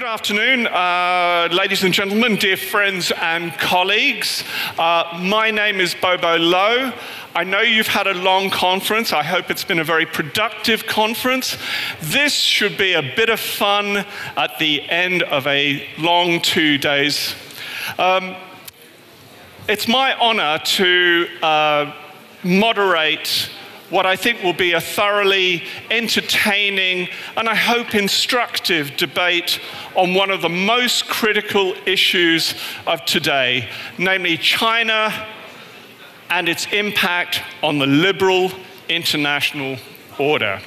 Good afternoon, ladies and gentlemen, dear friends and colleagues. My name is Bobo Lo. I know you've had a long conference. I hope it's been a very productive conference. This should be a bit of fun at the end of a long 2 days. It's my honor to moderate what I think will be a thoroughly entertaining and I hope instructive debate on one of the most critical issues of today, namely China and its impact on the liberal international order.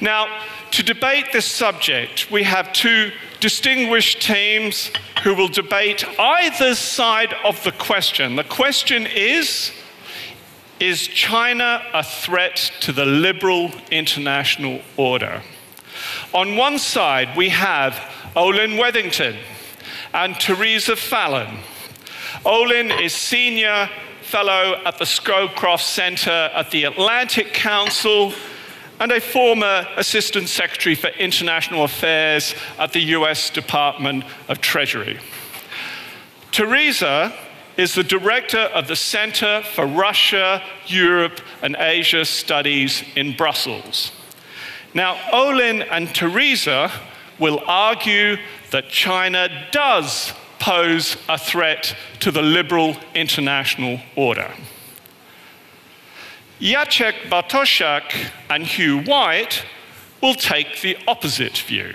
Now, to debate this subject, we have two distinguished teams who will debate either side of the question. The question is China a threat to the liberal international order? On one side, we have Olin Wethington and Theresa Fallon. Olin is Senior Fellow at the Scowcroft Center at the Atlantic Council and a former Assistant Secretary for International Affairs at the US Department of Treasury. Theresa is the director of the Center for Russia, Europe, and Asia Studies in Brussels. Now, Olin and Theresa will argue that China does pose a threat to the liberal international order. Jacek Bartosiak and Hugh White will take the opposite view.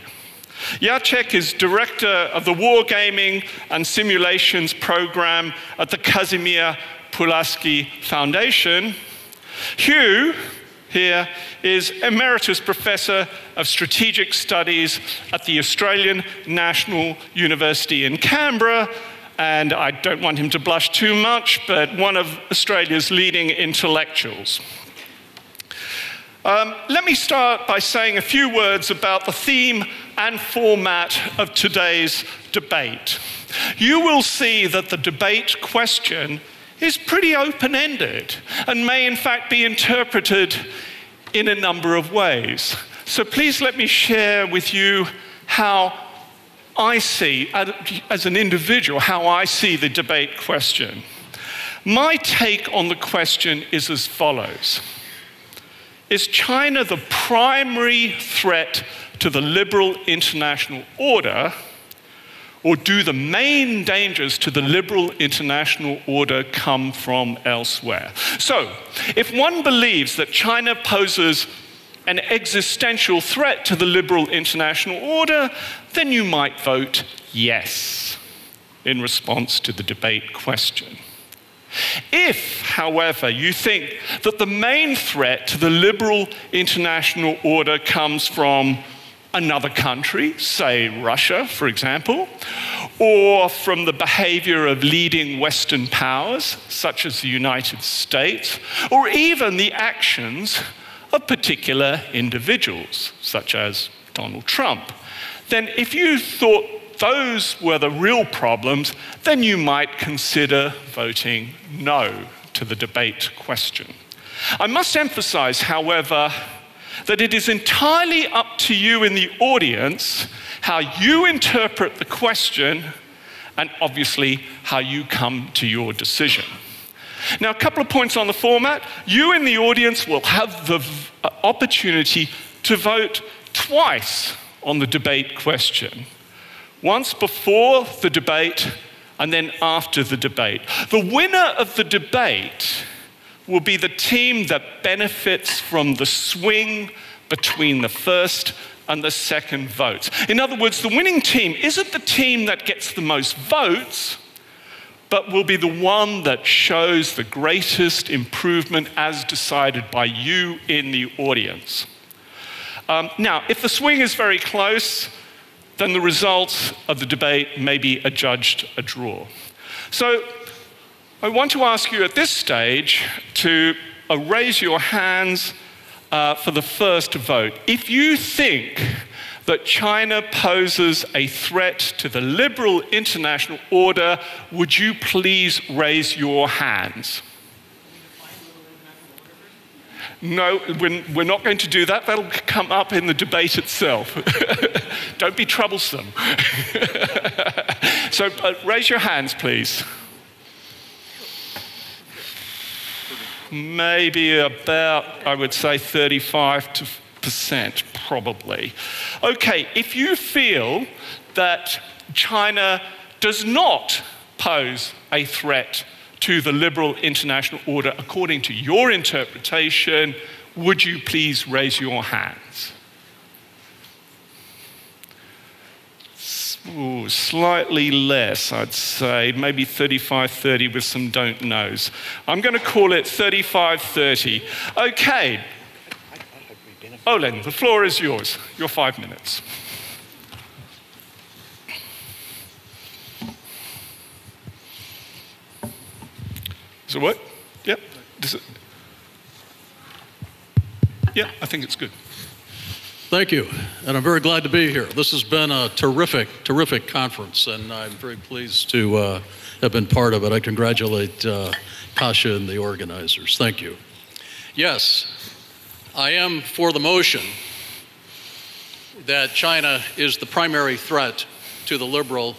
Jacek is director of the Wargaming and Simulations program at the Casimir Pulaski Foundation. Hugh, here, is Emeritus Professor of Strategic Studies at the Australian National University in Canberra, and I don't want him to blush too much, but one of Australia's leading intellectuals. Let me start by saying a few words about the theme and format of today's debate. You will see that the debate question is pretty open-ended and may in fact be interpreted in a number of ways. So please let me share with you how I see, as an individual, how I see the debate question. My take on the question is as follows. Is China the primary threat to the liberal international order, or do the main dangers to the liberal international order come from elsewhere? So, if one believes that China poses an existential threat to the liberal international order, then you might vote yes in response to the debate question. If, however, you think that the main threat to the liberal international order comes from another country, say Russia, for example, or from the behavior of leading Western powers, such as the United States, or even the actions of particular individuals, such as Donald Trump, then if you thought those were the real problems, then you might consider voting no to the debate question. I must emphasize, however, that it is entirely up to you in the audience how you interpret the question and obviously how you come to your decision. Now, a couple of points on the format. You in the audience will have the opportunity to vote twice on the debate question. Once before the debate and then after the debate. The winner of the debate will be the team that benefits from the swing between the first and the second votes. In other words, the winning team isn't the team that gets the most votes, but will be the one that shows the greatest improvement as decided by you in the audience. Now, if the swing is very close, then the results of the debate may be adjudged a draw. So I want to ask you at this stage to raise your hands for the first vote. If you think that China poses a threat to the liberal international order, would you please raise your hands? No, we're not going to do that. That'll come up in the debate itself. Don't be troublesome. So raise your hands, please. Maybe about, I would say, 35% probably. Okay, if you feel that China does not pose a threat to the liberal international order according to your interpretation, would you please raise your hands? Ooh, slightly less, I'd say, maybe 35-30 with some don't knows. I'm going to call it 35-30. Okay. Olin, the floor is yours. Your 5 minutes. Does it work? Yep. Does it? Yeah, I think it's good. Thank you, and I'm very glad to be here. This has been a terrific, terrific conference, and I'm very pleased to have been part of it. I congratulate Kasia and the organizers. Thank you. Yes, I am for the motion that China is the primary threat to the liberal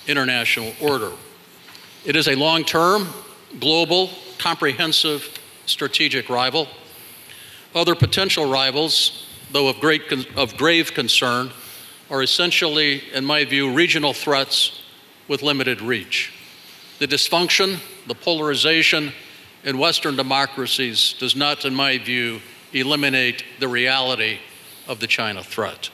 international order. It is a long-term, global, comprehensive, strategic rival. Other potential rivals, though of grave concern, are essentially, in my view, regional threats with limited reach. The dysfunction, the polarization in Western democracies does not, in my view, eliminate the reality of the China threat.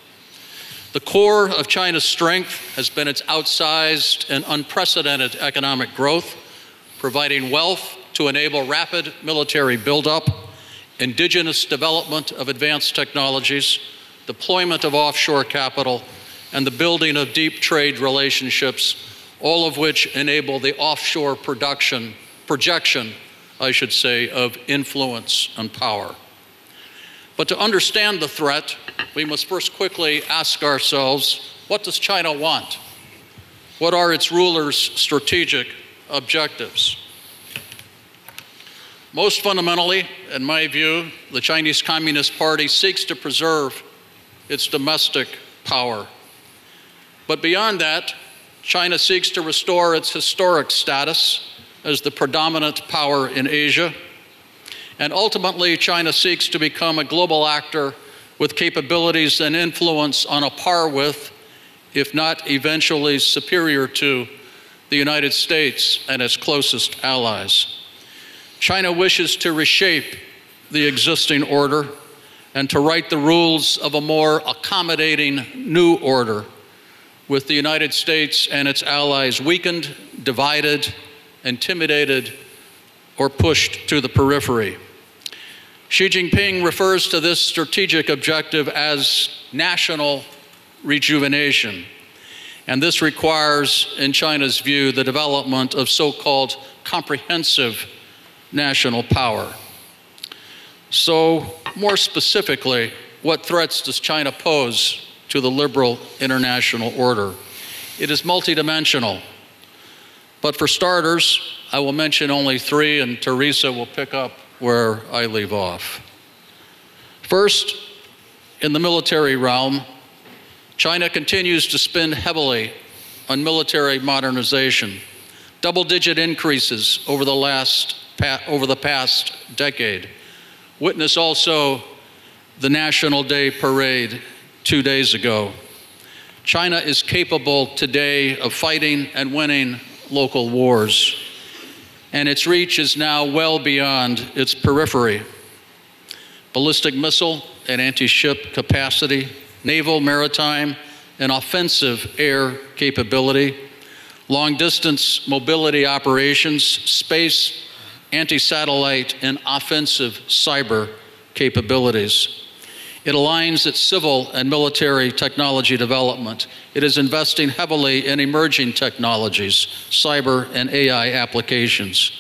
The core of China's strength has been its outsized and unprecedented economic growth, providing wealth to enable rapid military buildup, indigenous development of advanced technologies, deployment of offshore capital, and the building of deep trade relationships, all of which enable the offshore projection, I should say, of influence and power. But to understand the threat, we must first quickly ask ourselves, what does China want? What are its rulers' strategic objectives? Most fundamentally, in my view, the Chinese Communist Party seeks to preserve its domestic power. But beyond that, China seeks to restore its historic status as the predominant power in Asia. And ultimately, China seeks to become a global actor with capabilities and influence on a par with, if not eventually superior to, the United States and its closest allies. China wishes to reshape the existing order and to write the rules of a more accommodating new order, with the United States and its allies weakened, divided, intimidated, or pushed to the periphery. Xi Jinping refers to this strategic objective as national rejuvenation, and this requires, in China's view, the development of so-called comprehensive national power. So, more specifically, what threats does China pose to the liberal international order? It is multidimensional. But for starters, I will mention only three, and Theresa will pick up where I leave off. First, in the military realm, China continues to spend heavily on military modernization, double-digit increases over the past decade. Witness also the National Day Parade 2 days ago. China is capable today of fighting and winning local wars, and its reach is now well beyond its periphery. Ballistic missile and anti-ship capacity, naval, maritime, and offensive air capability, long-distance mobility operations, space, anti-satellite, and offensive cyber capabilities. It aligns its civil and military technology development. It is investing heavily in emerging technologies, cyber and AI applications.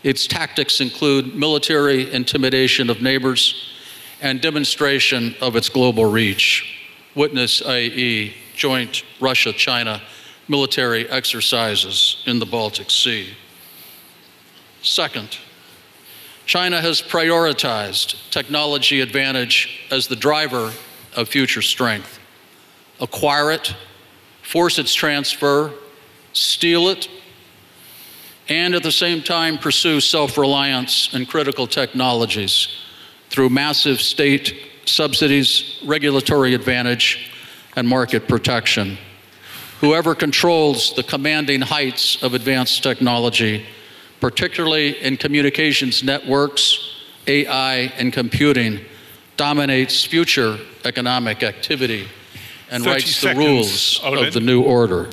Its tactics include military intimidation of neighbors and demonstration of its global reach. Witness, i.e., joint Russia-China military exercises in the Baltic Sea. Second, China has prioritized technology advantage as the driver of future strength. Acquire it, force its transfer, steal it, and at the same time pursue self-reliance in critical technologies through massive state subsidies, regulatory advantage, and market protection. Whoever controls the commanding heights of advanced technology, particularly in communications networks, AI, and computing, dominates future economic activity and writes the rules of the new order.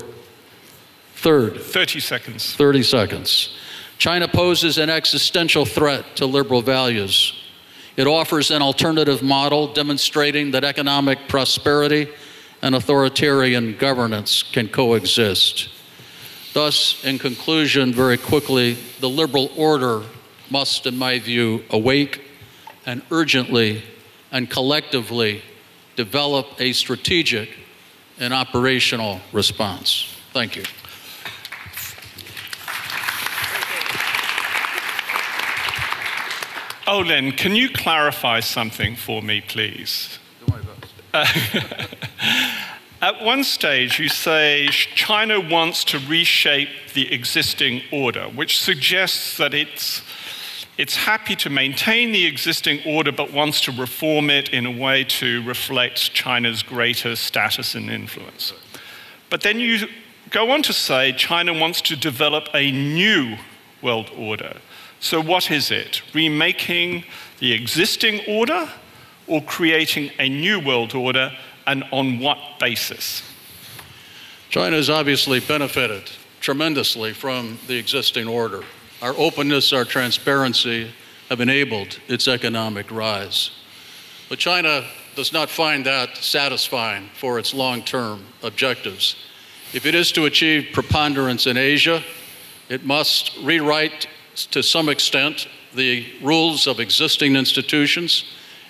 Third, 30 seconds. 30 seconds. China poses an existential threat to liberal values. It offers an alternative model demonstrating that economic prosperity and authoritarian governance can coexist. Thus, in conclusion, very quickly, the liberal order must, in my view, awake and urgently and collectively develop a strategic and operational response. Thank you. Olin, can you clarify something for me, please? Do my best. At one stage, you say China wants to reshape the existing order, which suggests that it's happy to maintain the existing order, but wants to reform it in a way to reflect China's greater status and influence. But then you go on to say China wants to develop a new world order. So what is it? Remaking the existing order or creating a new world order, and on what basis? China has obviously benefited tremendously from the existing order. Our openness, our transparency have enabled its economic rise. But China does not find that satisfying for its long-term objectives. If it is to achieve preponderance in Asia, it must rewrite to some extent the rules of existing institutions.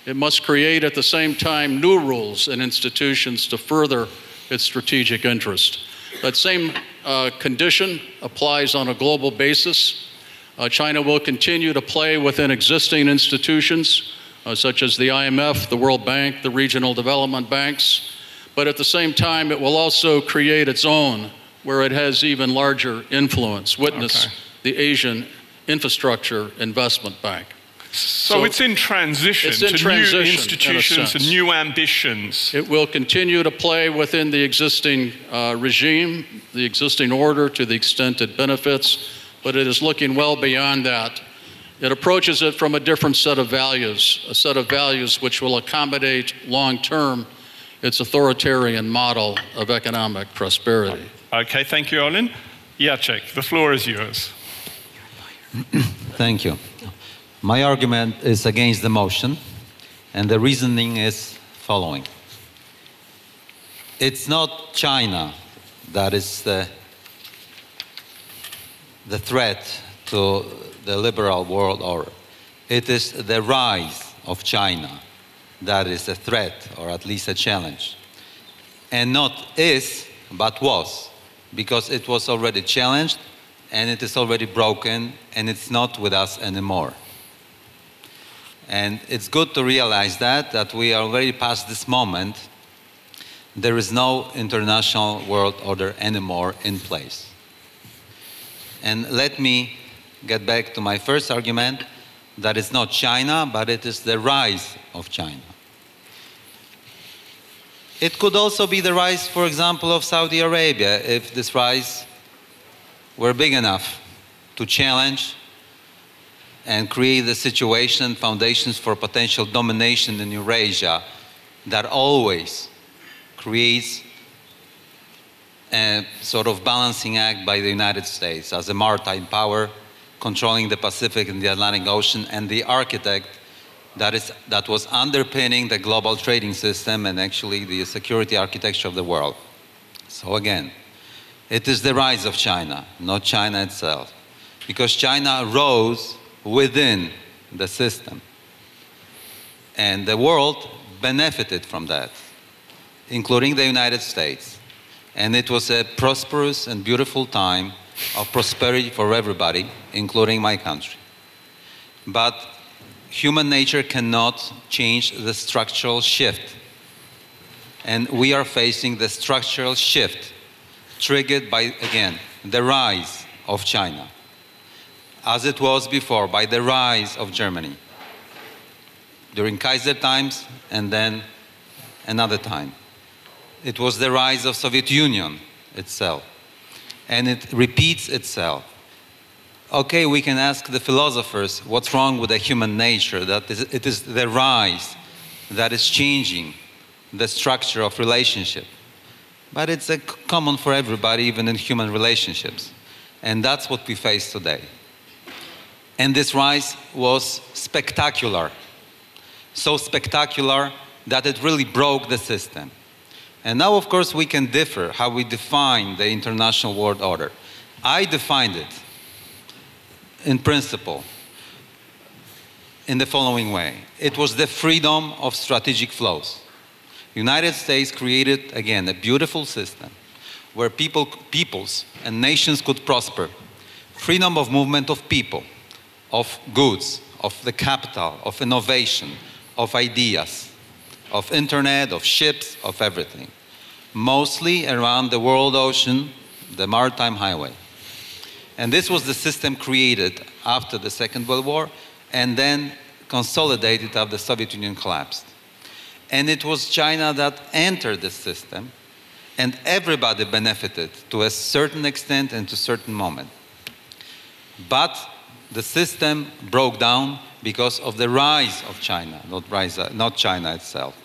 It must create at the same time new rules and institutions to further its strategic interest. That same condition applies on a global basis. China will continue to play within existing institutions such as the IMF, the World Bank, the regional development banks, but at the same time it will also create its own where it has even larger influence. Witness the Asian Infrastructure Investment Bank. So it's in transition to new institutions and new ambitions. It will continue to play within the existing regime, the existing order to the extent it benefits, but it is looking well beyond that. It approaches it from a different set of values, a set of values which will accommodate long-term its authoritarian model of economic prosperity. Okay, thank you, Olin. Jacek, the floor is yours. Thank you. My argument is against the motion, and the reasoning is following. It's not China that is the threat to the liberal world order. It is the rise of China that is a threat, or at least a challenge. And not is, but was, because it was already challenged, and it is already broken, and it's not with us anymore. And it's good to realize that we are already past this moment. There is no international world order anymore in place. And let me get back to my first argument, that it's not China, but it is the rise of China. It could also be the rise, for example, of Saudi Arabia, if this rise were big enough to challenge and create the situation and foundations for potential domination in Eurasia that always creates a sort of balancing act by the United States as a maritime power controlling the Pacific and the Atlantic Ocean, and the architect that was underpinning the global trading system and actually the security architecture of the world. So again, it is the rise of China, not China itself, because China rose within the system. And the world benefited from that, including the United States. And it was a prosperous and beautiful time of prosperity for everybody, including my country. But human nature cannot change the structural shift. And we are facing the structural shift triggered by, again, the rise of China, as it was before, by the rise of Germany, during Kaiser times and then another time. It was the rise of Soviet Union itself, and it repeats itself. Okay, we can ask the philosophers what's wrong with the human nature, that it is the rise that is changing the structure of relationship. But it's common for everybody, even in human relationships. And that's what we face today. And this rise was spectacular. So spectacular that it really broke the system. And now, of course, we can differ how we define the international world order. I defined it, in principle, in the following way. It was the freedom of strategic flows. United States created, again, a beautiful system where peoples and nations could prosper. Freedom of movement of people, of goods, of the capital, of innovation, of ideas, of internet, of ships, of everything. Mostly around the world ocean, the Maritime Highway. And this was the system created after the Second World War and then consolidated after the Soviet Union collapsed. And it was China that entered the system, and everybody benefited to a certain extent and to a certain moment. But the system broke down because of the rise of China, not China itself.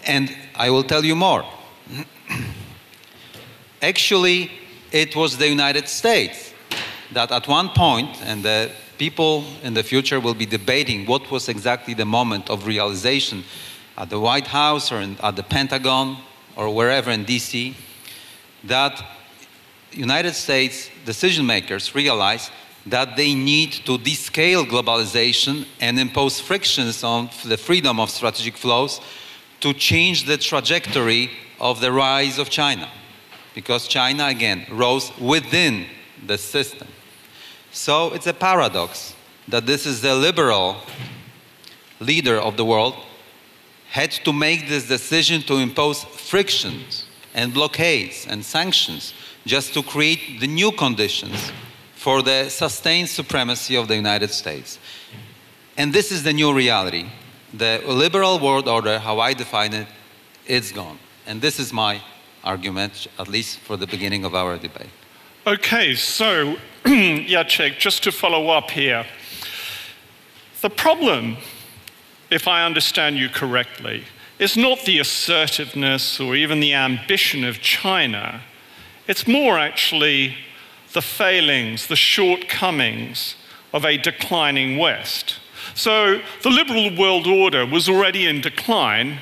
And I will tell you more. Actually, it was the United States that at one point, and the people in the future will be debating what was exactly the moment of realization at the White House or at the Pentagon or wherever in DC, that United States decision makers realized that they need to descale globalization and impose frictions on the freedom of strategic flows to change the trajectory of the rise of China. Because China, again, rose within the system. So it's a paradox that this is the liberal leader of the world had to make this decision to impose frictions and blockades and sanctions just to create the new conditions for the sustained supremacy of the United States. And this is the new reality. The liberal world order, how I define it, it's gone. And this is my argument, at least for the beginning of our debate. Okay, so, Jacek, just to follow up here. The problem, if I understand you correctly, is not the assertiveness or even the ambition of China. It's more actually the failings, the shortcomings of a declining West. So the liberal world order was already in decline,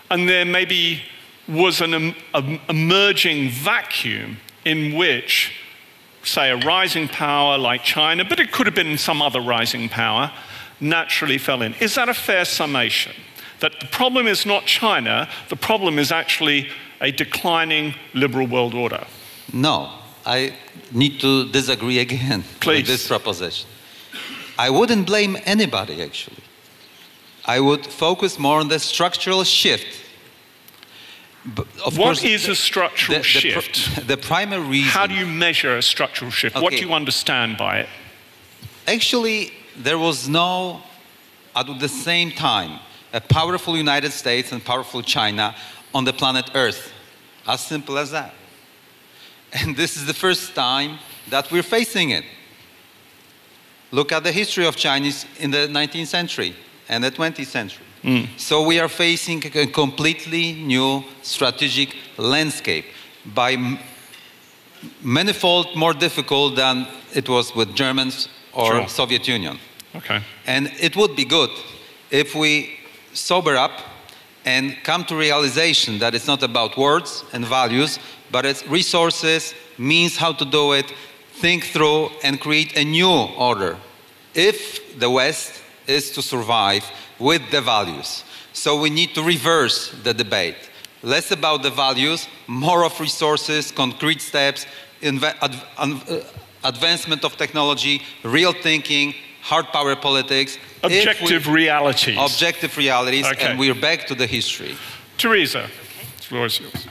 and there maybe was an emerging vacuum in which, say, a rising power like China, but it could have been some other rising power, naturally fell in. Is that a fair summation? That the problem is not China, the problem is actually a declining liberal world order? No, I need to disagree again with this proposition. I wouldn't blame anybody, actually. I would focus more on the structural shift. What is a structural shift? The primary reason... How do you measure a structural shift? Okay. What do you understand by it? Actually, there was no, at the same time, a powerful United States and powerful China on the planet Earth. As simple as that. And this is the first time that we're facing it. Look at the history of Chinese in the 19th century and the 20th century. So we are facing a completely new strategic landscape by manifold more difficult than it was with Germans or Soviet Union. Okay. And it would be good if we sober up and come to realization that it's not about words and values, but it's resources, means how to do it, think through and create a new order if the West is to survive with the values. So we need to reverse the debate. Less about the values, more of resources, concrete steps, advancement of technology, real thinking, hard power politics. Objective realities. Objective realities, Okay. and we're back to the history. Theresa, the floor is yours.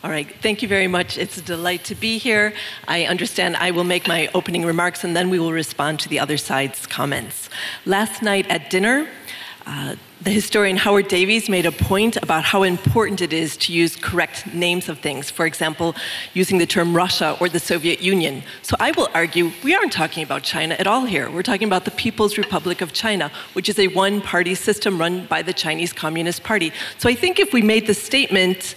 All right, thank you very much. It's a delight to be here. I understand I will make my opening remarks and then we will respond to the other side's comments. Last night at dinner, the historian Howard Davies made a point about how important it is to use correct names of things. For example, using the term Russia or the Soviet Union. So I will argue we aren't talking about China at all here. We're talking about the People's Republic of China, which is a one-party system run by the Chinese Communist Party. So I think if we made the statement,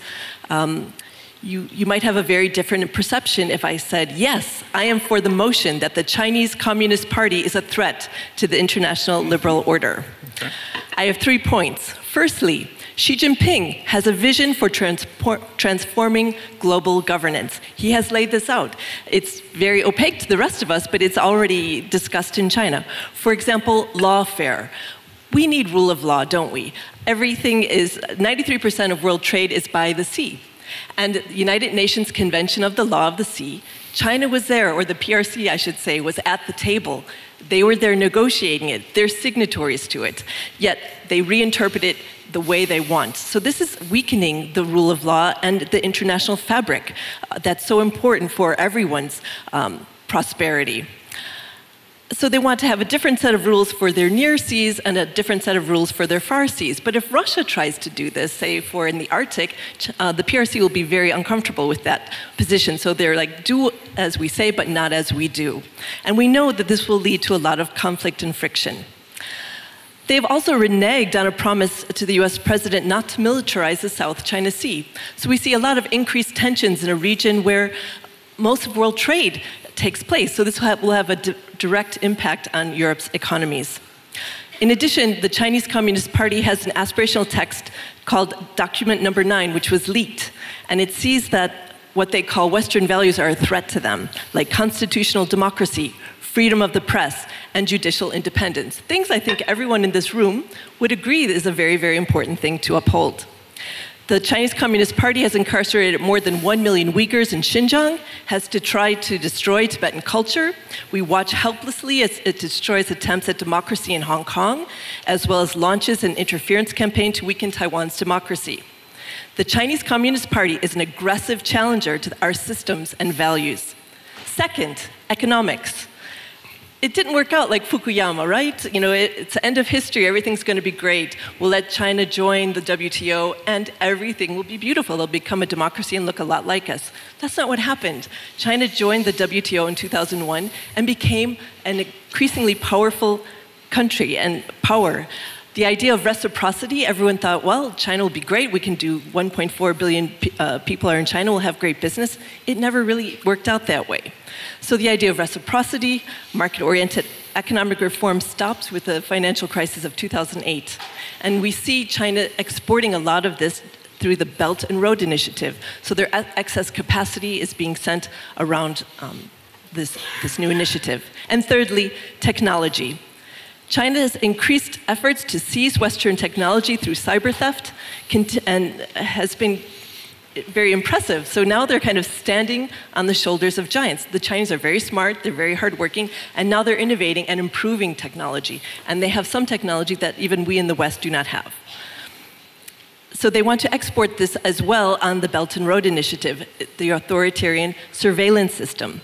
you might have a very different perception if I said, yes, I am for the motion that the Chinese Communist Party is a threat to the international liberal order. Okay. I have 3 points. Firstly, Xi Jinping has a vision for transforming global governance. He has laid this out. It's very opaque to the rest of us, but it's already discussed in China. For example, lawfare. We need rule of law, don't we? 93% of world trade is by the sea. And the United Nations Convention of the Law of the Sea, China was there, or the PRC, I should say, was at the table. They were there negotiating it. They're signatories to it. Yet they reinterpret it the way they want. So this is weakening the rule of law and the international fabric that's so important for everyone's prosperity. So they want to have a different set of rules for their near seas and a different set of rules for their far seas. But if Russia tries to do this, say for in the Arctic, the PRC will be very uncomfortable with that position. So they're like, do as we say, but not as we do. And we know that this will lead to a lot of conflict and friction. They've also reneged on a promise to the US president not to militarize the South China Sea. So we see a lot of increased tensions in a region where most of world trade takes place. So this will have a direct impact on Europe's economies. In addition, the Chinese Communist Party has an aspirational text called Document Number 9, which was leaked. And it sees that what they call Western values are a threat to them, like constitutional democracy, freedom of the press, and judicial independence. Things I think everyone in this room would agree is a very, very important thing to uphold. The Chinese Communist Party has incarcerated more than 1 million Uyghurs in Xinjiang, has to try to destroy Tibetan culture. We watch helplessly as it destroys attempts at democracy in Hong Kong, as well as launches an interference campaign to weaken Taiwan's democracy. The Chinese Communist Party is an aggressive challenger to our systems and values. Second, economics. It didn't work out like Fukuyama, right? You know, it's the end of history, everything's going to be great. We'll let China join the WTO and everything will be beautiful. They'll become a democracy and look a lot like us. That's not what happened. China joined the WTO in 2001 and became an increasingly powerful country and power. The idea of reciprocity, everyone thought, well, China will be great. We can do 1.4 billion people are in China, we'll have great business. It never really worked out that way. So the idea of reciprocity, market-oriented economic reform stops with the financial crisis of 2008. And we see China exporting a lot of this through the Belt and Road Initiative. So their excess capacity is being sent around this new initiative. And thirdly, technology. China has increased efforts to seize Western technology through cyber theft and has been very impressive. So now they're kind of standing on the shoulders of giants. The Chinese are very smart, they're very hardworking, and now they're innovating and improving technology. And they have some technology that even we in the West do not have. So they want to export this as well on the Belt and Road Initiative, the authoritarian surveillance system.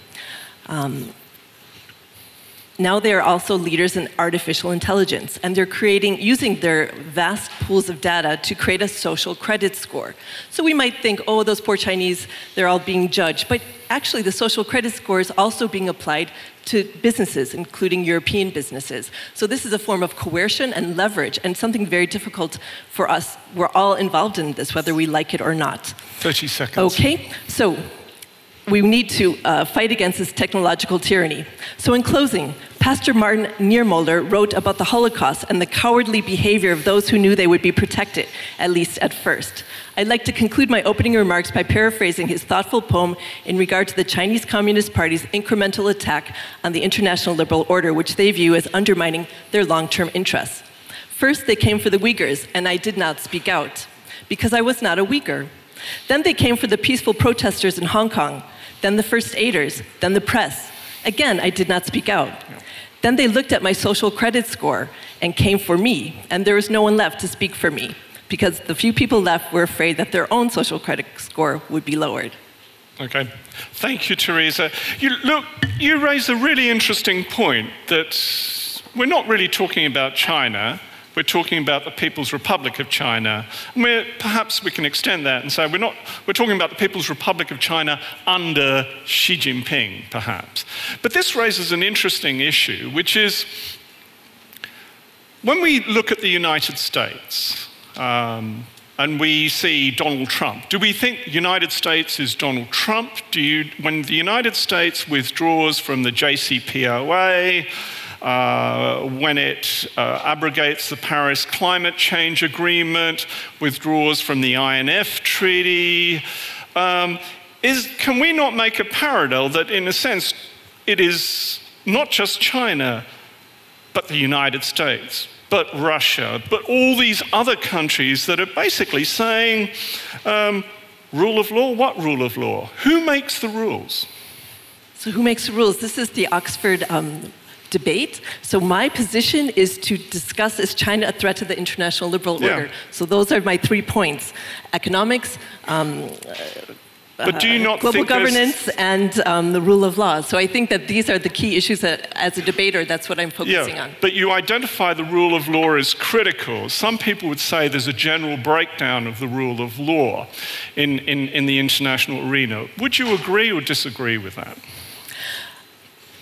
Now they are also leaders in artificial intelligence, and they're using their vast pools of data to create a social credit score. So we might think, oh, those poor Chinese, they're all being judged. But actually, the social credit score is also being applied to businesses, including European businesses. So this is a form of coercion and leverage, and something very difficult for us. We're all involved in this, whether we like it or not. 30 seconds. Okay, so we need to fight against this technological tyranny. So in closing, Pastor Martin Niemöller wrote about the Holocaust and the cowardly behavior of those who knew they would be protected, at least at first. I'd like to conclude my opening remarks by paraphrasing his thoughtful poem in regard to the Chinese Communist Party's incremental attack on the international liberal order, which they view as undermining their long-term interests. First, they came for the Uyghurs, and I did not speak out, because I was not a Uyghur. Then they came for the peaceful protesters in Hong Kong, then the first aiders, then the press. Again, I did not speak out. Then they looked at my social credit score and came for me, and there was no one left to speak for me, because the few people left were afraid that their own social credit score would be lowered. Okay, thank you, Theresa. You raise a really interesting point that we're not really talking about China. We're talking about the People's Republic of China. Perhaps we can extend that and say we're talking about the People's Republic of China under Xi Jinping, perhaps. But this raises an interesting issue, which is when we look at the United States and we see Donald Trump, do we think the United States is Donald Trump? When the United States withdraws from the JCPOA, when it abrogates the Paris Climate Change Agreement, withdraws from the INF Treaty, can we not make a parallel that, in a sense, it is not just China, but the United States, but Russia, but all these other countries that are basically saying, rule of law? What rule of law? Who makes the rules? So who makes the rules? This is the Oxford debate. So my position is to discuss, is China a threat to the international liberal order? So those are my 3 points: economics, but do you not global think governance, and the rule of law. So I think that these are the key issues that, as a debater, that's what I'm focusing on. But you identify the rule of law as critical. Some people would say there's a general breakdown of the rule of law in the international arena. Would you agree or disagree with that?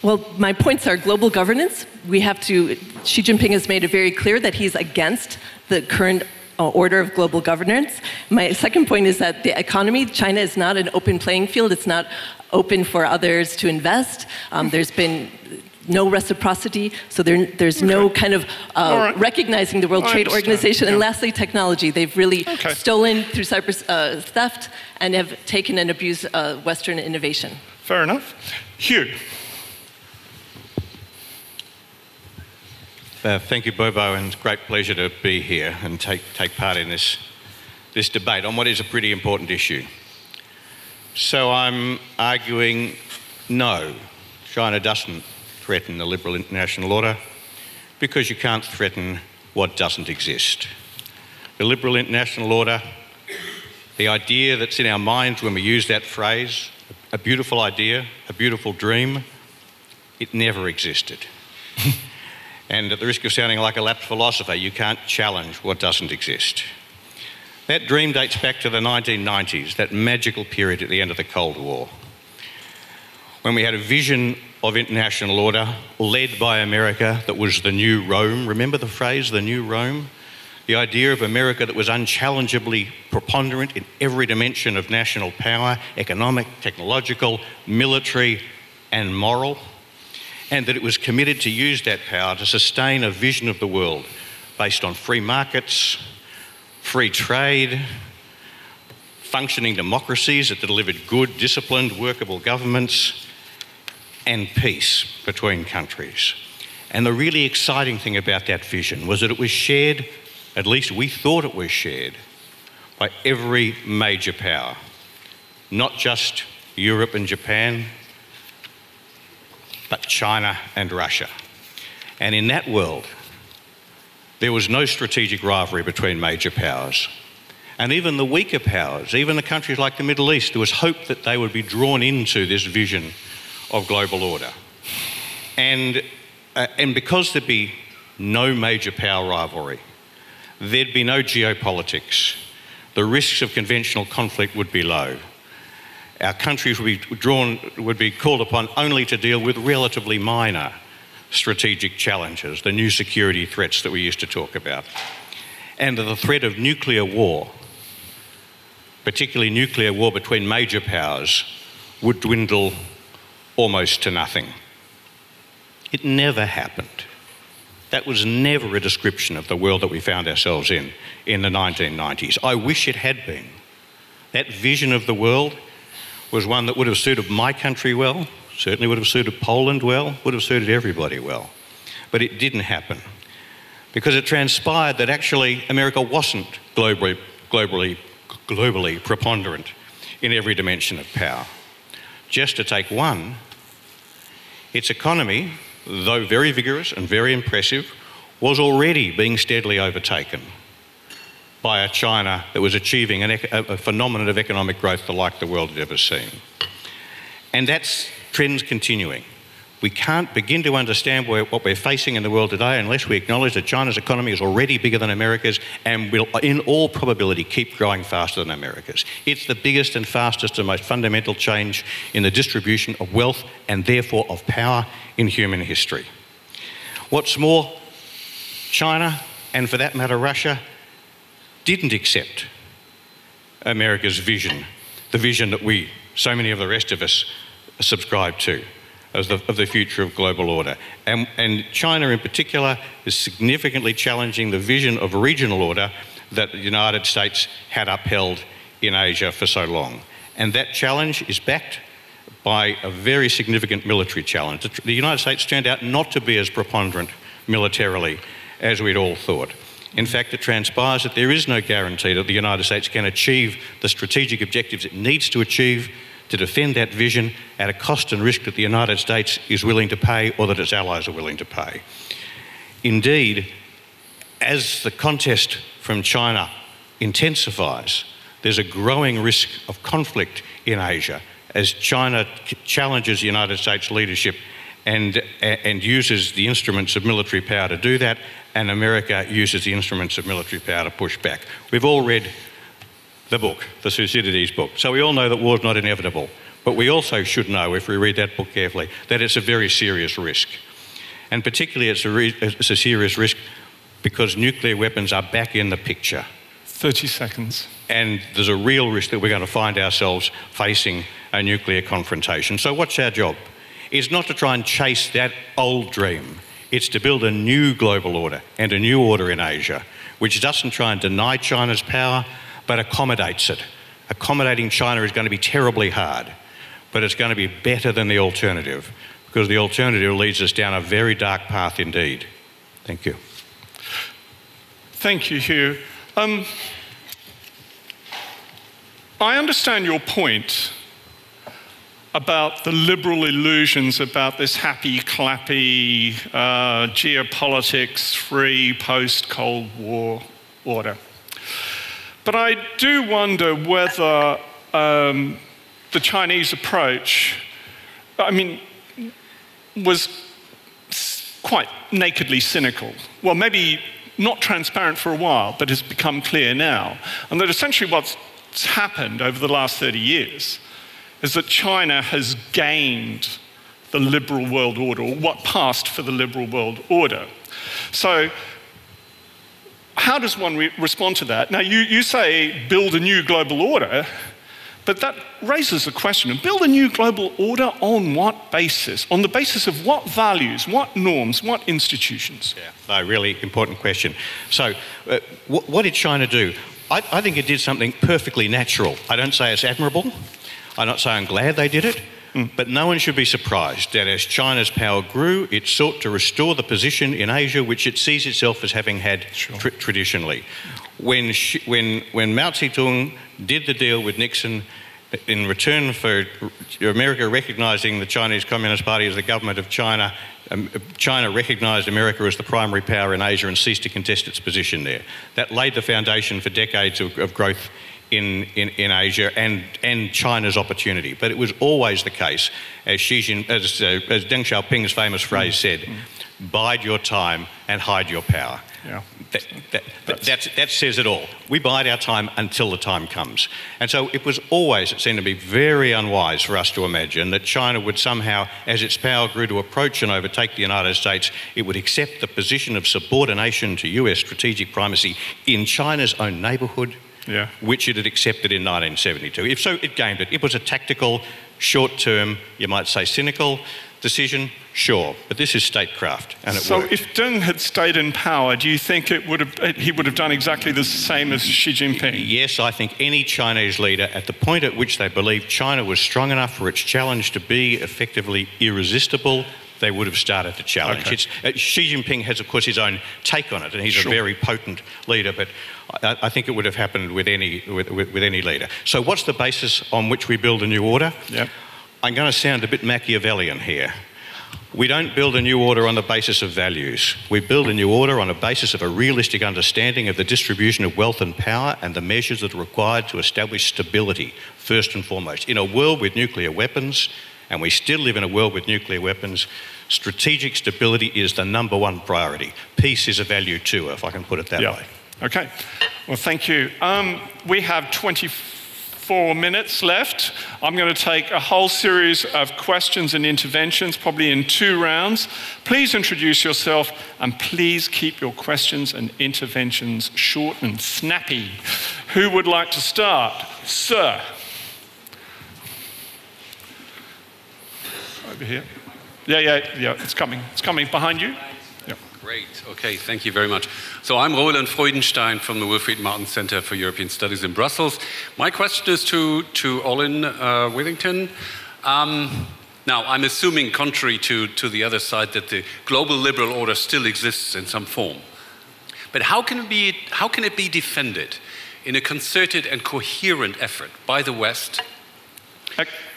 Well, my points are global governance. Xi Jinping has made it very clear that he's against the current order of global governance. My second point is that the economy, China is not an open playing field. It's not open for others to invest. There's been no reciprocity, so there's no kind of recognizing the World Trade Organization. And lastly, technology. They've really stolen through cyber theft and have taken and abused Western innovation. Fair enough. Hugh. Thank you, Bobo, and it's a great pleasure to be here and take part in this debate on what is a pretty important issue. So I'm arguing no, China doesn't threaten the liberal international order, because you can't threaten what doesn't exist. The liberal international order, the idea that's in our minds when we use that phrase, a beautiful idea, a beautiful dream, it never existed. And at the risk of sounding like a lapsed philosopher, you can't challenge what doesn't exist. That dream dates back to the 1990s, that magical period at the end of the Cold War, when we had a vision of international order led by America that was the new Rome. Remember the phrase, the new Rome? The idea of America that was unchallengeably preponderant in every dimension of national power, economic, technological, military, and moral, and that it was committed to use that power to sustain a vision of the world based on free markets, free trade, functioning democracies that delivered good, disciplined, workable governments, and peace between countries. And the really exciting thing about that vision was that it was shared, at least we thought it was shared, by every major power, not just Europe and Japan, but China and Russia. And in that world, there was no strategic rivalry between major powers. And even the weaker powers, even the countries like the Middle East, there was hope that they would be drawn into this vision of global order. And because there'd be no major power rivalry, there'd be no geopolitics, the risks of conventional conflict would be low. Our countries would be called upon only to deal with relatively minor strategic challenges, the new security threats that we used to talk about. And the threat of nuclear war, particularly nuclear war between major powers, would dwindle almost to nothing. It never happened. That was never a description of the world that we found ourselves in the 1990s. I wish it had been. That vision of the world was one that would have suited my country well, certainly would have suited Poland well, would have suited everybody well. But it didn't happen, because it transpired that actually America wasn't globally preponderant in every dimension of power. Just to take one, its economy though very vigorous and very impressive, was already being steadily overtaken by a China that was achieving a phenomenon of economic growth the like the world had ever seen. And that's trends continuing. We can't begin to understand what we're facing in the world today unless we acknowledge that China's economy is already bigger than America's and will, in all probability, keep growing faster than America's. It's the biggest and fastest and most fundamental change in the distribution of wealth and therefore of power in human history. What's more, China, and for that matter Russia, didn't accept America's vision, the vision that we, so many of the rest of us, subscribe to. Of the future of global order. And China in particular is significantly challenging the vision of regional order that the United States had upheld in Asia for so long. And that challenge is backed by a very significant military challenge. The United States turned out not to be as preponderant militarily as we'd all thought. In fact, it transpires that there is no guarantee that the United States can achieve the strategic objectives it needs to achieve to defend that vision at a cost and risk that the United States is willing to pay or that its allies are willing to pay. Indeed, as the contest from China intensifies, there's a growing risk of conflict in Asia as China challenges the United States leadership and uses the instruments of military power to do that, and America uses the instruments of military power to push back. We've all read the book, the Thucydides book. So we all know that war's not inevitable, but we also should know, if we read that book carefully, that it's a very serious risk. And particularly it's a serious risk because nuclear weapons are back in the picture. 30 seconds. And there's a real risk that we're going to find ourselves facing a nuclear confrontation. So what's our job? It's not to try and chase that old dream. It's to build a new global order and a new order in Asia, which doesn't try and deny China's power, but accommodates it. Accommodating China is going to be terribly hard, but it's going to be better than the alternative, because the alternative leads us down a very dark path indeed. Thank you. Thank you, Hugh. I understand your point about the liberal illusions about this happy, clappy, geopolitics-free post-Cold War order. But I do wonder whether the Chinese approach, was quite nakedly cynical. Well, maybe not transparent for a while, but has become clear now. And that essentially what's happened over the last 30 years is that China has gained the liberal world order, or what passed for the liberal world order. So how does one respond to that? Now, you say build a new global order, but that raises the question, build a new global order on what basis? On the basis of what values, what norms, what institutions? Yeah, a really important question. So what did China do? I think it did something perfectly natural. I don't say it's admirable. I'm not saying I'm glad they did it. But no one should be surprised that as China's power grew, it sought to restore the position in Asia which it sees itself as having had traditionally. When Mao Zedong did the deal with Nixon in return for America recognising the Chinese Communist Party as the government of China, China recognised America as the primary power in Asia and ceased to contest its position there. That laid the foundation for decades of growth in Asia and China's opportunity. But it was always the case, as Deng Xiaoping's famous phrase said, bide your time and hide your power. Yeah. That says it all. We bide our time until the time comes. And so it was always, it seemed to be very unwise for us to imagine that China would somehow, as its power grew to approach and overtake the United States, it would accept the position of subordination to US strategic primacy in China's own neighbourhood, which it had accepted in 1972. If so, it gained it. It was a tactical, short-term, you might say cynical decision, sure, but this is statecraft, and it worked. So if Deng had stayed in power, do you think he would have done exactly the same as Xi Jinping? Yes, I think any Chinese leader, at the point at which they believed China was strong enough for its challenge to be effectively irresistible, they would have started to challenge. Okay. Xi Jinping has, of course, his own take on it, and he's a very potent leader, but I think it would have happened with any leader. So what's the basis on which we build a new order? Yep. I'm going to sound a bit Machiavellian here. We don't build a new order on the basis of values. We build a new order on a basis of a realistic understanding of the distribution of wealth and power and the measures that are required to establish stability, first and foremost. In a world with nuclear weapons, and we still live in a world with nuclear weapons, strategic stability is the #1 priority. Peace is a value too, if I can put it that way. Okay. Well, thank you. We have 24 minutes left. I'm going to take a whole series of questions and interventions, probably in 2 rounds. Please introduce yourself, and please keep your questions and interventions short and snappy. Who would like to start? Sir. Over here. Yeah, it's coming. It's coming behind you. Yeah. Great. Okay, thank you very much. So I'm Roland Freudenstein from the Wilfried Martin Center for European Studies in Brussels. My question is to Olin Wethington. Now, I'm assuming, contrary to the other side, that the global liberal order still exists in some form. But how can it be defended in a concerted and coherent effort by the West?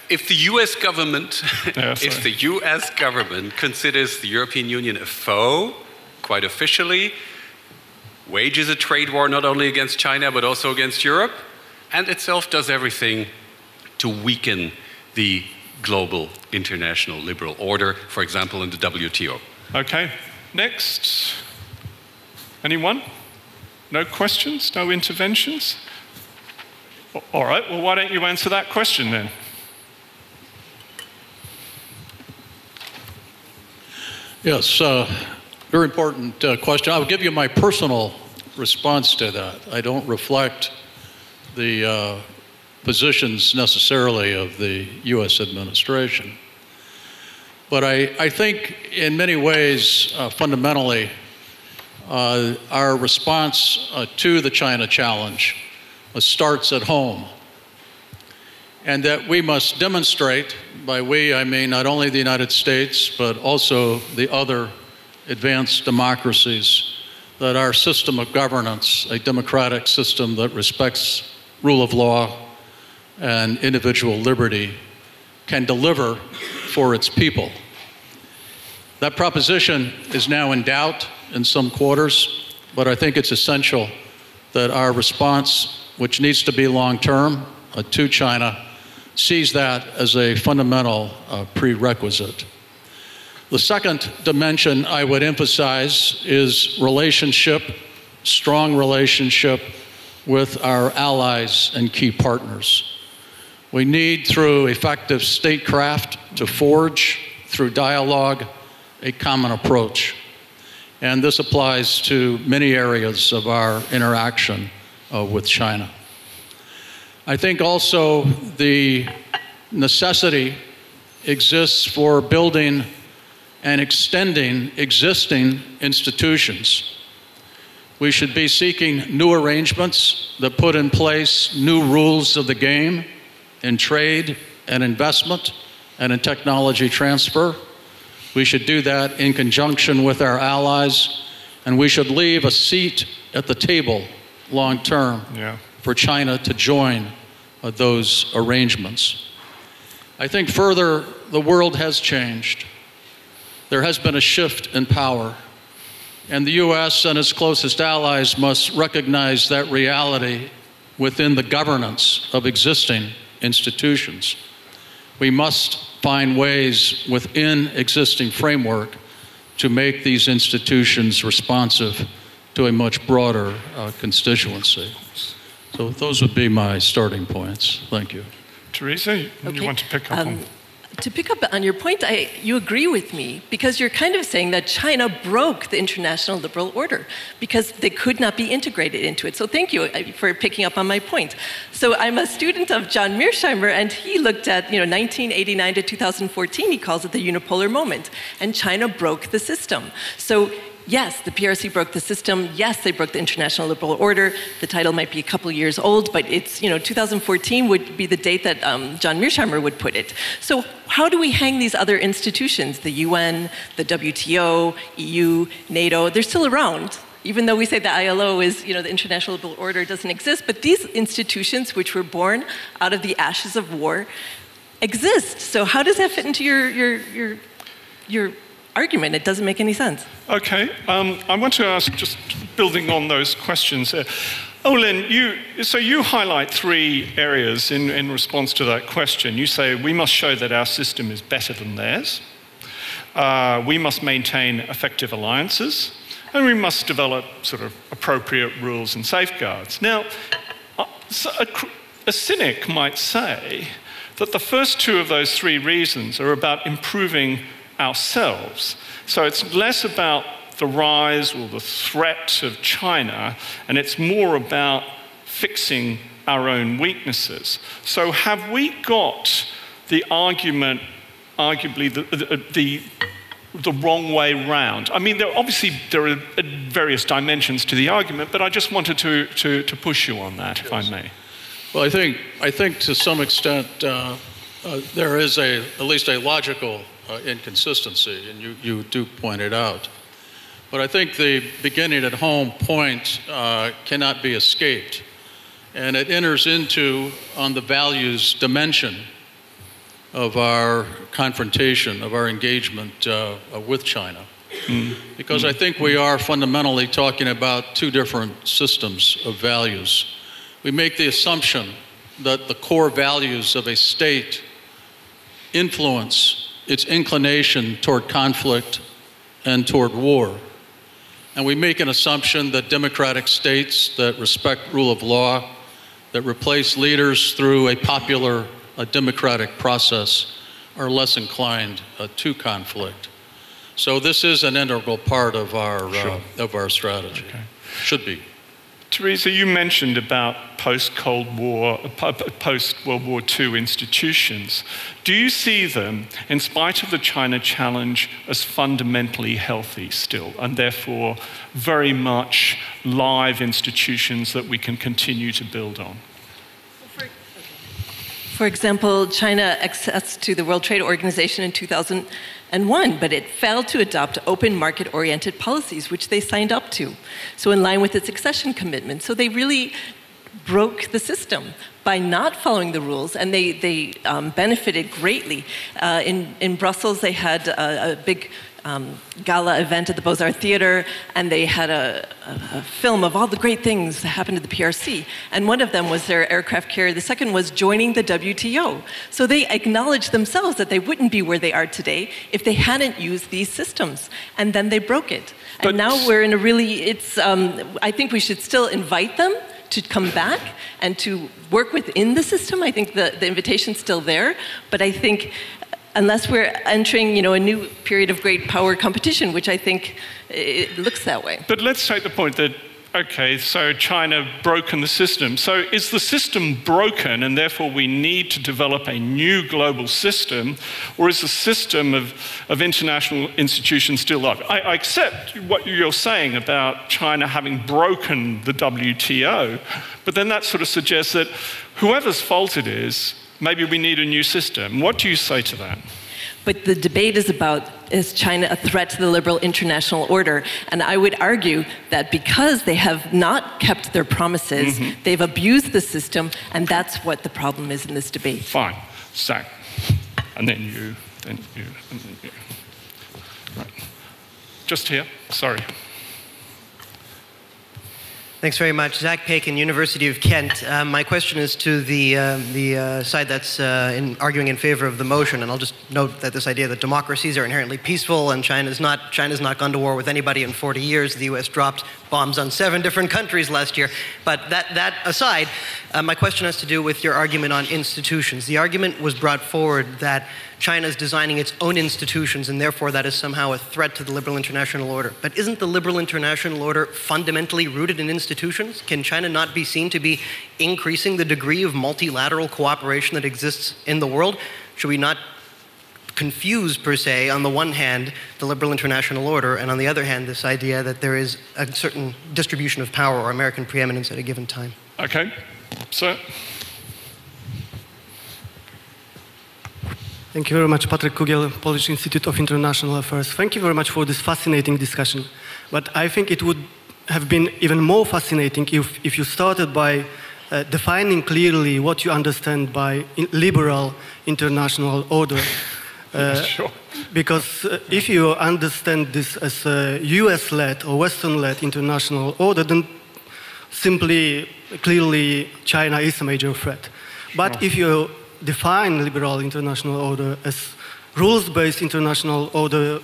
If the US government, considers the European Union a foe, quite officially, wages a trade war not only against China but also against Europe, and itself does everything to weaken the global international liberal order, for example, in the WTO. Okay. Next. Anyone? No questions? No interventions? All right. Well, why don't you answer that question then? Yes, very important question. I'll give you my personal response to that. I don't reflect the positions necessarily of the US administration. But I think in many ways, fundamentally, our response to the China challenge starts at home. And that we must demonstrate, by we I mean not only the United States, but also the other advanced democracies, that our system of governance, a democratic system that respects rule of law and individual liberty, can deliver for its people. That proposition is now in doubt in some quarters, but I think it's essential that our response, which needs to be long-term to China, sees that as a fundamental prerequisite. The second dimension I would emphasize is relationship, strong relationship with our allies and key partners. We need, through effective statecraft, to forge, through dialogue, a common approach. And this applies to many areas of our interaction with China. I think also the necessity exists for building and extending existing institutions. We should be seeking new arrangements that put in place new rules of the game in trade and investment and in technology transfer. We should do that in conjunction with our allies, and we should leave a seat at the table long term for China to join those arrangements. I think further, the world has changed. There has been a shift in power, and the US and its closest allies must recognize that reality within the governance of existing institutions. We must find ways within existing framework to make these institutions responsive to a much broader constituency. So those would be my starting points. Thank you. Theresa, you want to pick up on? To pick up on your point, you agree with me, because you're kind of saying that China broke the international liberal order because they could not be integrated into it. So thank you for picking up on my point. So I'm a student of John Mearsheimer, and he looked at 1989 to 2014. He calls it the unipolar moment, and China broke the system. So yes, the PRC broke the system. Yes, they broke the international liberal order. The title might be a couple years old, but it's 2014 would be the date that John Mearsheimer would put it. So how do we hang these other institutions, the UN, the WTO, EU, NATO? They're still around. Even though we say the ILO is, the international liberal order doesn't exist, but these institutions, which were born out of the ashes of war, exist. So how does that fit into your your argument. It doesn't make any sense. Okay, I want to ask, just building on those questions. Olin, you highlight three areas in response to that question. You say we must show that our system is better than theirs, we must maintain effective alliances, and we must develop sort of appropriate rules and safeguards. Now, a cynic might say that the first two of those three reasons are about improving ourselves. So it's less about the rise or the threat of China, and it's more about fixing our own weaknesses. So have we got the argument, arguably the wrong way round? I mean, there are various dimensions to the argument, but I just wanted to push you on that, if I may. Well, I think to some extent there is at least a logical inconsistency, and you do point it out. But I think the beginning at home point cannot be escaped, and it enters into on the values dimension of our confrontation, of our engagement with China. Because I think we are fundamentally talking about two different systems of values. We make the assumption that the core values of a state influence its inclination toward conflict and toward war. And we make an assumption that democratic states that respect rule of law, that replace leaders through a popular democratic process, are less inclined to conflict. So this is an integral part of our strategy. Okay. Should be. Theresa, you mentioned about post-Cold War, post-World War II institutions. Do you see them, in spite of the China challenge, as fundamentally healthy still, and therefore very much live institutions that we can continue to build on? For example, China accessed to the World Trade Organization in 2001, but it failed to adopt open market-oriented policies, which they signed up to. So in line with its accession commitment. So they really broke the system by not following the rules, and they benefited greatly. In Brussels, they had a big gala event at the Beaux-Arts Theatre, and they had a film of all the great things that happened to the PRC. And one of them was their aircraft carrier. The second was joining the WTO. So they acknowledged themselves that they wouldn't be where they are today if they hadn't used these systems. And then they broke it. And now we're in a really, I think we should still invite them to come back and to work within the system. I think the invitation's still there, but I think unless we're entering, a new period of great power competition, which I think it looks that way. But let's take the point that, okay, so China broken the system. So is the system broken and therefore we need to develop a new global system, or is the system of international institutions still live? I accept what you're saying about China having broken the WTO, but then that sort of suggests that whoever's fault it is, maybe we need a new system. What do you say to that? But the debate is about, is China a threat to the liberal international order? And I would argue that because they have not kept their promises, they've abused the system, and that's what the problem is in this debate. Fine. Zach. And then you, and then you. Right. Just here. Sorry. Thanks very much. Zach Pakin, University of Kent. My question is to the side that's arguing in favor of the motion, and I'll just note that this idea that democracies are inherently peaceful and China's not gone to war with anybody in 40 years. The US dropped bombs on 7 different countries last year. But that aside, my question has to do with your argument on institutions. The argument was brought forward that China is designing its own institutions, and therefore that is somehow a threat to the liberal international order. But isn't the liberal international order fundamentally rooted in institutions? Can China not be seen to be increasing the degree of multilateral cooperation that exists in the world? Should we not confuse, per se, on the one hand, the liberal international order, and on the other hand, this idea that there is a certain distribution of power or American preeminence at a given time? Okay. Sir? Thank you very much, Patrick Kugel, Polish Institute of International Affairs. Thank you very much for this fascinating discussion. But I think it would have been even more fascinating if you started by defining clearly what you understand by liberal international order. Sure. Because if you understand this as a US-led or Western-led international order, then simply, clearly, China is a major threat. But if you define liberal international order as rules-based international order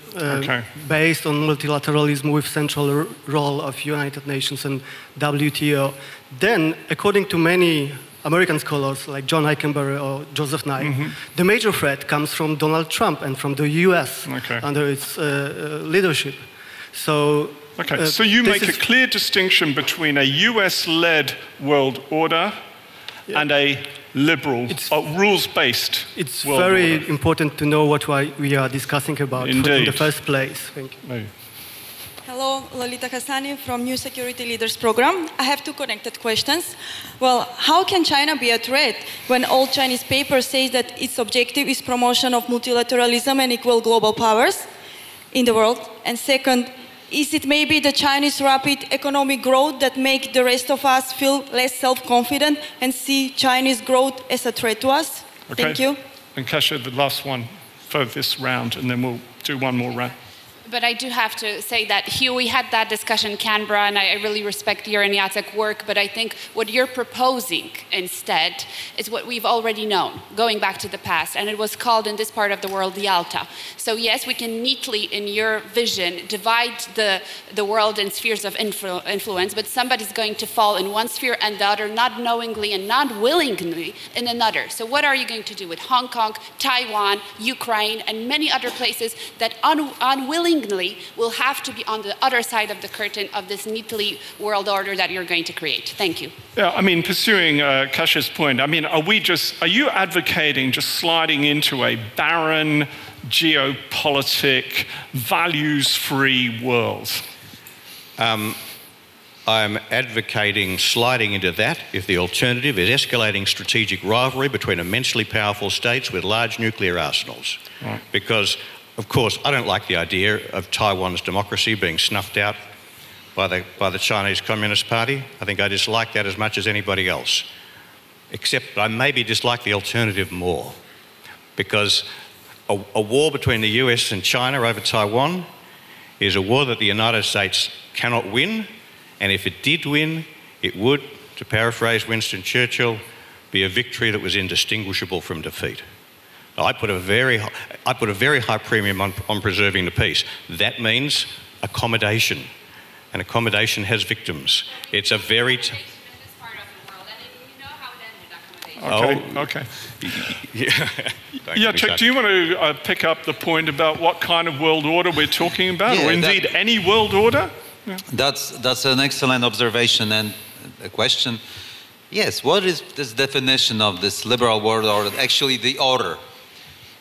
based on multilateralism with central role of United Nations and WTO, then, according to many American scholars like John Eichenberry or Joseph Nye, the major threat comes from Donald Trump and from the US under its leadership. So, so you make a clear distinction between a US-led world order and a liberal, rules-based It's world very order. important to know what we are discussing about in the first place. Thank you. Hello, Lolita Hassani from New Security Leaders Program. I have two connected questions. Well, how can China be a threat when all Chinese papers say that its objective is promotion of multilateralism and equal global powers in the world? And second, is it maybe the Chinese rapid economic growth that make the rest of us feel less self-confident and see Chinese growth as a threat to us? Thank you. And Kasia, the last one for this round, and then we'll do one more round. But I do have to say that, Hugh, we had that discussion in Canberra, and I really respect your and Jacek's work, but I think what you're proposing instead is what we've already known, going back to the past, and it was called in this part of the world the Alta. So yes, we can neatly, in your vision, divide the world in spheres of influence, but somebody's going to fall in one sphere and the other, not knowingly and not willingly in another. So what are you going to do with Hong Kong, Taiwan, Ukraine, and many other places that unwillingly will have to be on the other side of the curtain of this neatly world order that you're going to create? Thank you. Yeah, I mean, pursuing Kasia's point, I mean, are you advocating just sliding into a barren, geopolitic, values-free world? I'm advocating sliding into that if the alternative is escalating strategic rivalry between immensely powerful states with large nuclear arsenals. Right. Because, of course, I don't like the idea of Taiwan's democracy being snuffed out by the Chinese Communist Party. I think I dislike that as much as anybody else. Except I maybe dislike the alternative more. Because a war between the US and China over Taiwan is a war that the United States cannot win. And if it did win, it would, to paraphrase Winston Churchill, be a victory that was indistinguishable from defeat. I put a very high premium on preserving the peace. That means accommodation, and accommodation has victims. It's a very Okay. Jacek, do you want to pick up the point about what kind of world order we're talking about, or indeed any world order? Yeah. That's an excellent observation and a question. Yes, what is this definition of this liberal world order? Actually, the order.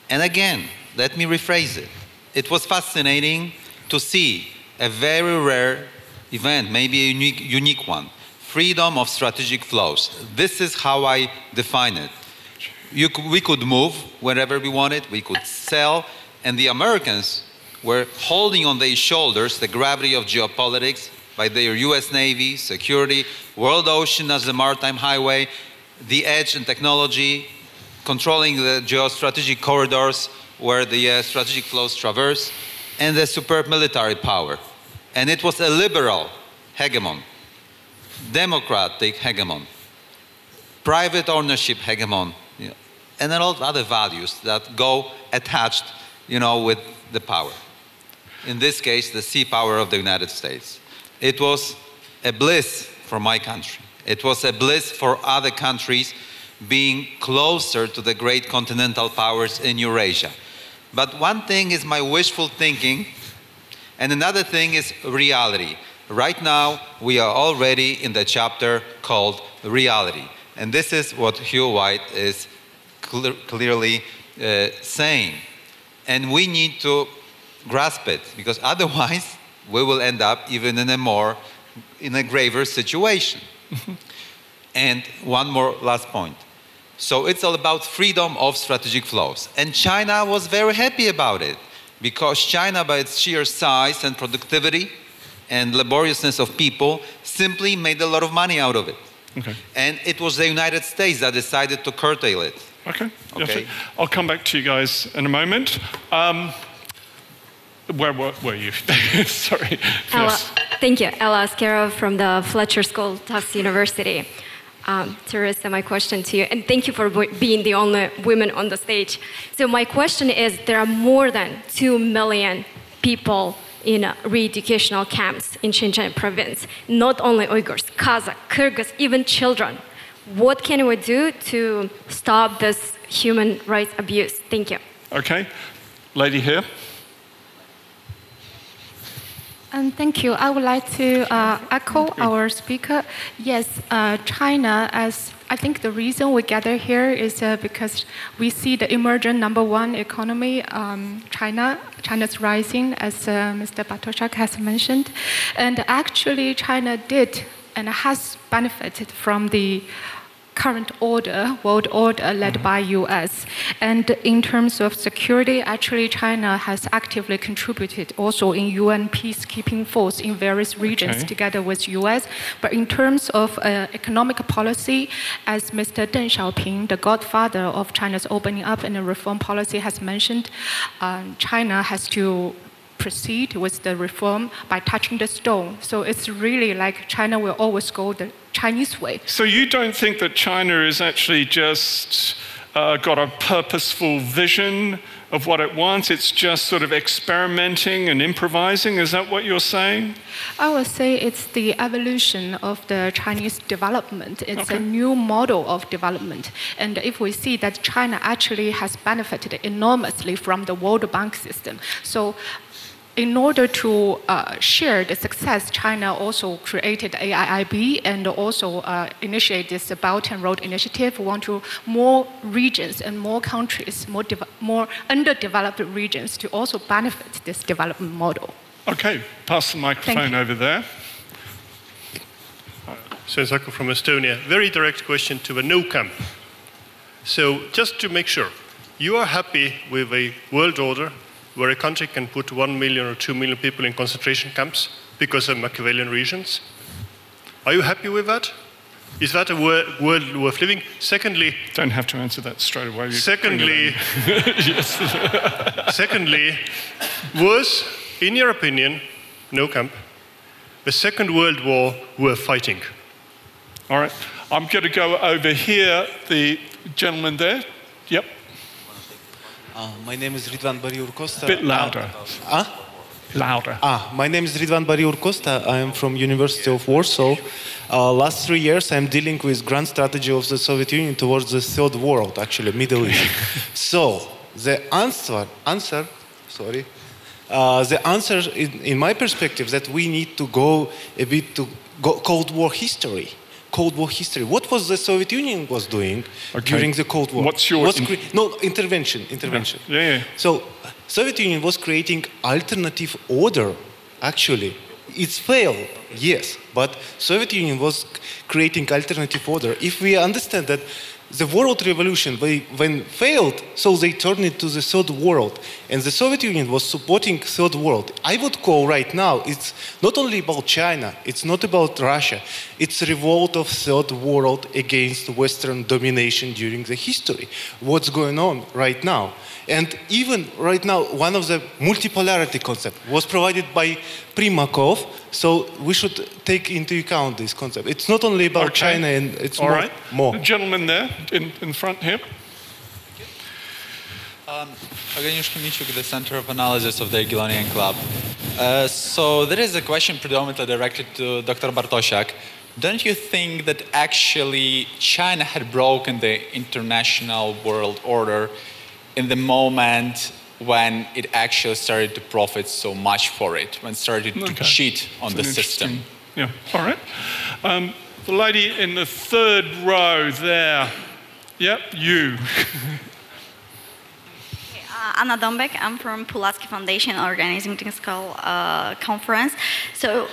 And again, let me rephrase it. It was fascinating to see a very rare event, maybe a unique one. Freedom of strategic flows. This is how I define it. We could move wherever we wanted, we could sell, and the Americans were holding on their shoulders the gravity of geopolitics by their US Navy, security, world ocean as the Maritime Highway, the edge and technology, controlling the geostrategic corridors where the strategic flows traverse, and the superb military power. And it was a liberal hegemon, democratic hegemon, private ownership hegemon, and a lot of other values that go attached, with the power. In this case, the sea power of the United States. It was a bliss for my country. It was a bliss for other countries being closer to the great continental powers in Eurasia. But one thing is my wishful thinking, and another thing is reality. Right now, we are already in the chapter called Reality. And this is what Hugh White is clearly saying. And we need to grasp it, because otherwise we will end up even in a graver situation. And one more last point. So it's all about freedom of strategic flows. And China was very happy about it, because China, by its sheer size and productivity and laboriousness of people, simply made a lot of money out of it. Okay. And it was the United States that decided to curtail it. Okay. I'll come back to you guys in a moment. Where were you? Sorry. Ella, Yes. thank you. Ella Ascaro from the Fletcher School, Tufts University. Theresa, my question to you, and thank you for being the only woman on the stage. So my question is, there are more than 2 million people in re-educational camps in Xinjiang province, not only Uyghurs, Kazakh, Kyrgyz, even children. What can we do to stop this human rights abuse? Thank you. Okay. Lady here. Thank you. I would like to echo our speaker. Yes, China, as I think the reason we gather here is because we see the emerging #1 economy, China's rising, as Mr. Bartosiak has mentioned. And actually, China did and has benefited from the current order, world order led by US. And in terms of security, actually China has actively contributed also in UN peacekeeping force in various regions together with US. But in terms of economic policy, as Mr. Deng Xiaoping, the godfather of China's opening up and reform policy has mentioned, China has to proceed with the reform by touching the stone. So it's really like China will always go the Chinese way. So you don't think that China is actually just got a purposeful vision of what it wants? It's just sort of experimenting and improvising? Is that what you're saying? I would say it's the evolution of the Chinese development. It's a new model of development. And if we see that China actually has benefited enormously from the World Bank system. So in order to share the success, China also created AIIB and also initiated this Belt and Road Initiative. We want to more regions and more countries, more underdeveloped regions to also benefit this development model. Okay, pass the microphone over there. Sensako from Estonia. Very direct question to the no camp. So just to make sure, you are happy with a world order where a country can put 1 million or 2 million people in concentration camps because of Machiavellian reasons? Are you happy with that? Is that a world worth living? Secondly... Don't have to answer that straight away. Secondly... Yes. Secondly, was, in your opinion, no camp, the Second World War worth fighting? All right. I'm going to go over here, the gentleman there. Yep. My name is Ridvan Bariur Costa. Bit louder. Louder. My name is Ridvan Bariur Costa. I am from University of Warsaw. Last 3 years, I'm dealing with grand strategy of the Soviet Union towards the third world, actually, Middle East. So the answer, in my perspective, that we need to go a bit to Cold War history. Cold War history. What was the Soviet Union was doing during the Cold War? What's your... intervention. Yeah. So Soviet Union was creating alternative order, actually. It's failed, yes, but Soviet Union was creating alternative order. If we understand that the world revolution, when failed, so they turned it to the third world. And the Soviet Union was supporting third world. I would call right now, it's not only about China, it's not about Russia, it's a revolt of third world against Western domination during the history. What's going on right now? And even right now, one of the multipolarity concept was provided by Primakov, so we should take into account this concept. It's not only about China, and it's more. The gentleman there in front here. Agnieszka Michuk, the Center of Analysis of the Egilonian Club. So there is a question predominantly directed to Dr. Bartosiak. Don't you think that actually China had broken the international world order in the moment when it actually started to profit so much for it, when it started to cheat on the system? Yeah, all right. The lady in the third row there. Yep, you. Anna Dombek, I'm from Pulaski Foundation organizing this conference. So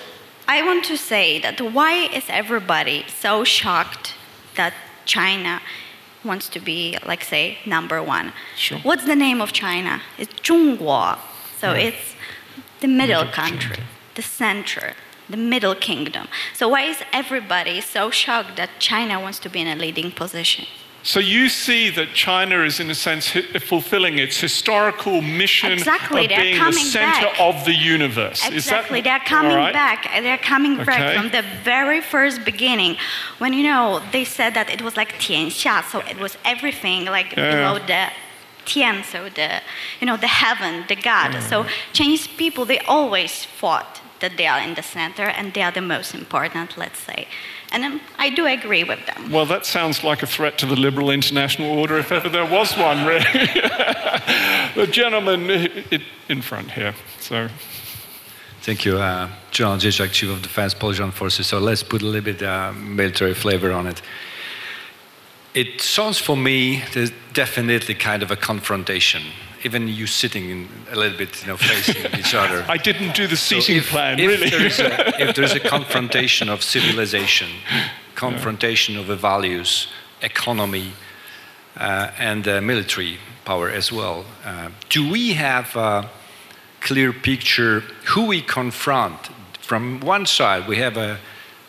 I want to say that why is everybody so shocked that China wants to be, like, say, #1? Sure. What's the name of China? It's Zhongguo. So it's the middle country, the center, the middle kingdom. So why is everybody so shocked that China wants to be in a leading position? So you see that China is, in a sense, fulfilling its historical mission of being the center of the universe. Exactly, they're coming back. They're coming back from the very first beginning, when they said that it was like 天下, so it was everything like below the 天, so the the heaven, the God. So Chinese people, they always fought that they are in the center and they are the most important, let's say. And I do agree with them. Well, that sounds like a threat to the liberal international order, if ever there was one, really. The gentleman in front here. So. Thank you. General Jacek, Chief of Defense, Polish Armed Forces. So let's put a little bit military flavor on it. It sounds for me there's definitely kind of a confrontation. Even you sitting in a little bit, facing each other. I didn't do the seating plan, really. If there's a confrontation of civilization, confrontation of the values, economy, and military power as well, do we have a clear picture who we confront? From one side, we have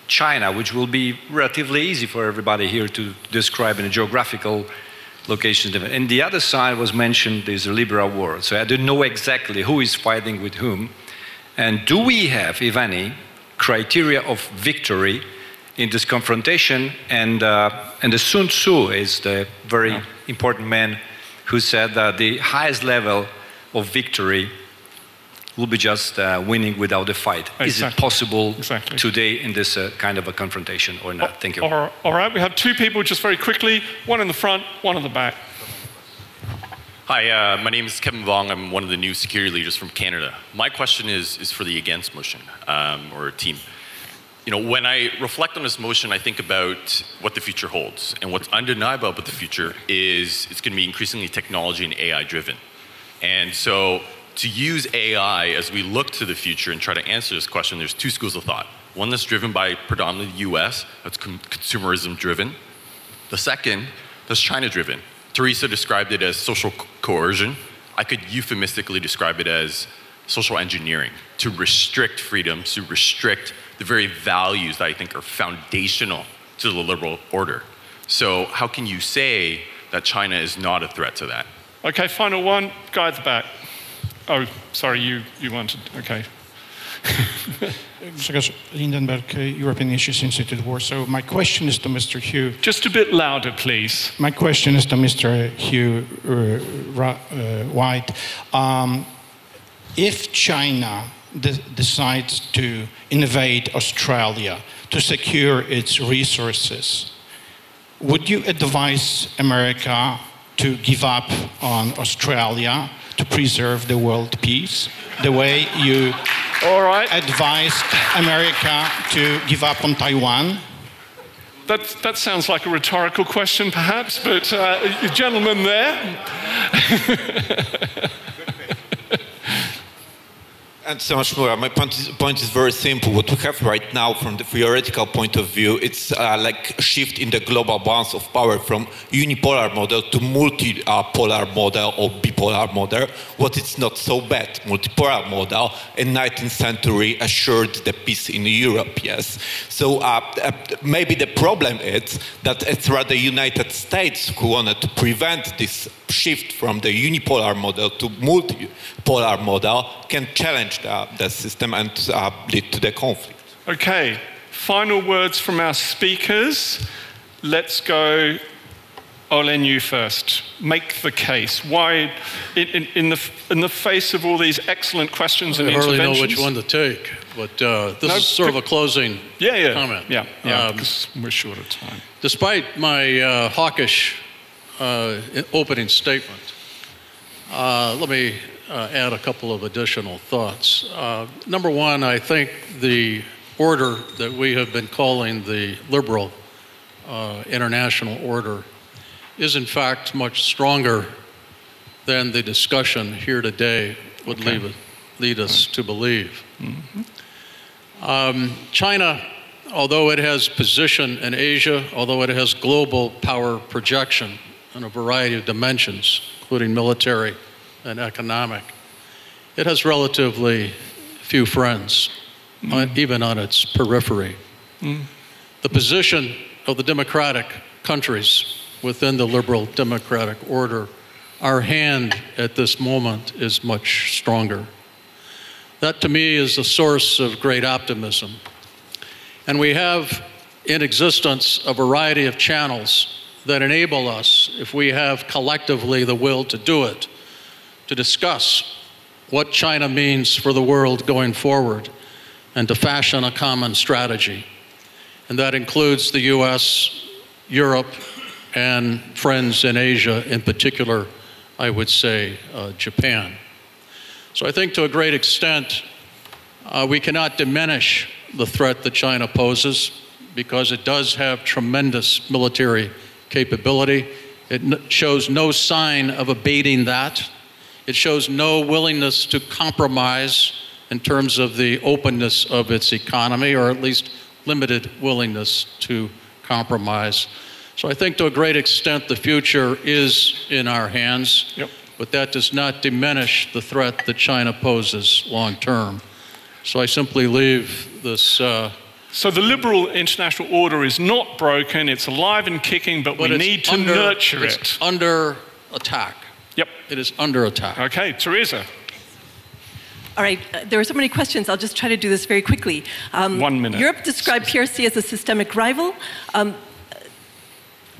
China, which will be relatively easy for everybody here to describe in a geographical locations. And the other side was mentioned is a liberal war. So I don't know exactly who is fighting with whom. And do we have, if any, criteria of victory in this confrontation? And the Sun Tzu is the very important man who said that the highest level of victory will be just winning without a fight. Exactly. Is it possible today in this kind of a confrontation or not? Thank you. All right, we have two people just very quickly, one in the front, one in the back. Hi, my name is Kevin Wong. I'm one of the new security leaders from Canada. My question is for the against motion or team. When I reflect on this motion, I think about what the future holds. And what's undeniable about the future is it's going to be increasingly technology and AI driven. And so to use AI as we look to the future and try to answer this question, there's two schools of thought. One that's driven by predominantly the US, that's consumerism driven. The second, that's China driven. Theresa described it as social coercion. I could euphemistically describe it as social engineering, to restrict freedom, to restrict the very values that I think are foundational to the liberal order. So how can you say that China is not a threat to that? Okay, final one, guy at the back. Oh, sorry, you wanted, okay. Grzegorz Lindenberg, European Issues Institute, Warsaw. My question is to Mr. Hugh. Just a bit louder, please. My question is to Mr. Hugh White. If China decides to invade Australia to secure its resources, would you advise America to give up on Australia to preserve the world peace, the way you advised America to give up on Taiwan? That sounds like a rhetorical question, perhaps, but gentleman there. And so much more. My point is very simple. What we have right now from the theoretical point of view, it's like a shift in the global balance of power from unipolar model to multipolar model or bipolar model. What is not so bad. Multipolar model in 19th century assured the peace in Europe, yes. So maybe the problem is that it's rather United States who wanted to prevent this shift from the unipolar model to multipolar model can challenge the system and lead to the conflict. Okay, final words from our speakers. Let's go, Olin, you first. Make the case. Why, in the face of all these excellent questions and interventions? I hardly know which one to take, but this is sort of a closing comment. Yeah, because we're short of time. Despite my hawkish opening statement, let me add a couple of additional thoughts. Number one, I think the order that we have been calling the liberal international order is in fact much stronger than the discussion here today would lead us to believe. China, although it has position in Asia, although it has global power projection in a variety of dimensions, including military and economic, it has relatively few friends, even on its periphery. The position of the democratic countries within the liberal democratic order, our hand at this moment is much stronger. That to me is a source of great optimism. And we have in existence a variety of channels that enable us, if we have collectively the will to do it, to discuss what China means for the world going forward and to fashion a common strategy. And that includes the US, Europe, and friends in Asia, in particular, I would say, Japan. So I think to a great extent, we cannot diminish the threat that China poses because it does have tremendous military capability. It shows no sign of abating that. It shows no willingness to compromise in terms of the openness of its economy, or at least limited willingness to compromise. So I think to a great extent the future is in our hands, but that does not diminish the threat that China poses long term. So I simply leave this. So the liberal international order is not broken, it's alive and kicking, but we need to nurture it. It's under attack. Yep. It is under attack. Okay, Theresa. All right, there are so many questions. I'll just try to do this very quickly. 1 minute. Europe described PRC as a systemic rival.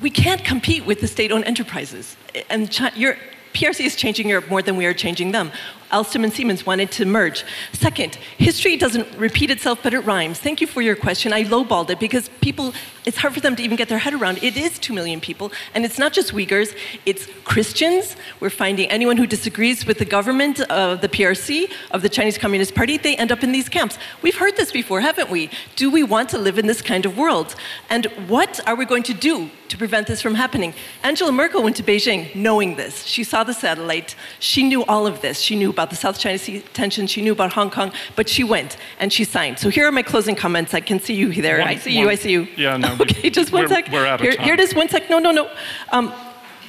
We can't compete with the state-owned enterprises. And PRC is changing Europe more than we are changing them. Alstom and Siemens wanted to merge. Second, history doesn't repeat itself, but it rhymes. Thank you for your question. I lowballed it because people, it's hard for them to even get their head around. It is 2 million people, and it's not just Uyghurs, it's Christians. We're finding anyone who disagrees with the government of the PRC, of the Chinese Communist Party, they end up in these camps. We've heard this before, haven't we? Do we want to live in this kind of world? And what are we going to do to prevent this from happening? Angela Merkel went to Beijing knowing this. She saw the satellite. She knew all of this. She knew about the South China Sea tension. She knew about Hong Kong, but she went and she signed. So here are my closing comments. I can see you there. I see you. Yeah, no. Okay, just one sec. We're out of time. Here it is, 1 sec. No.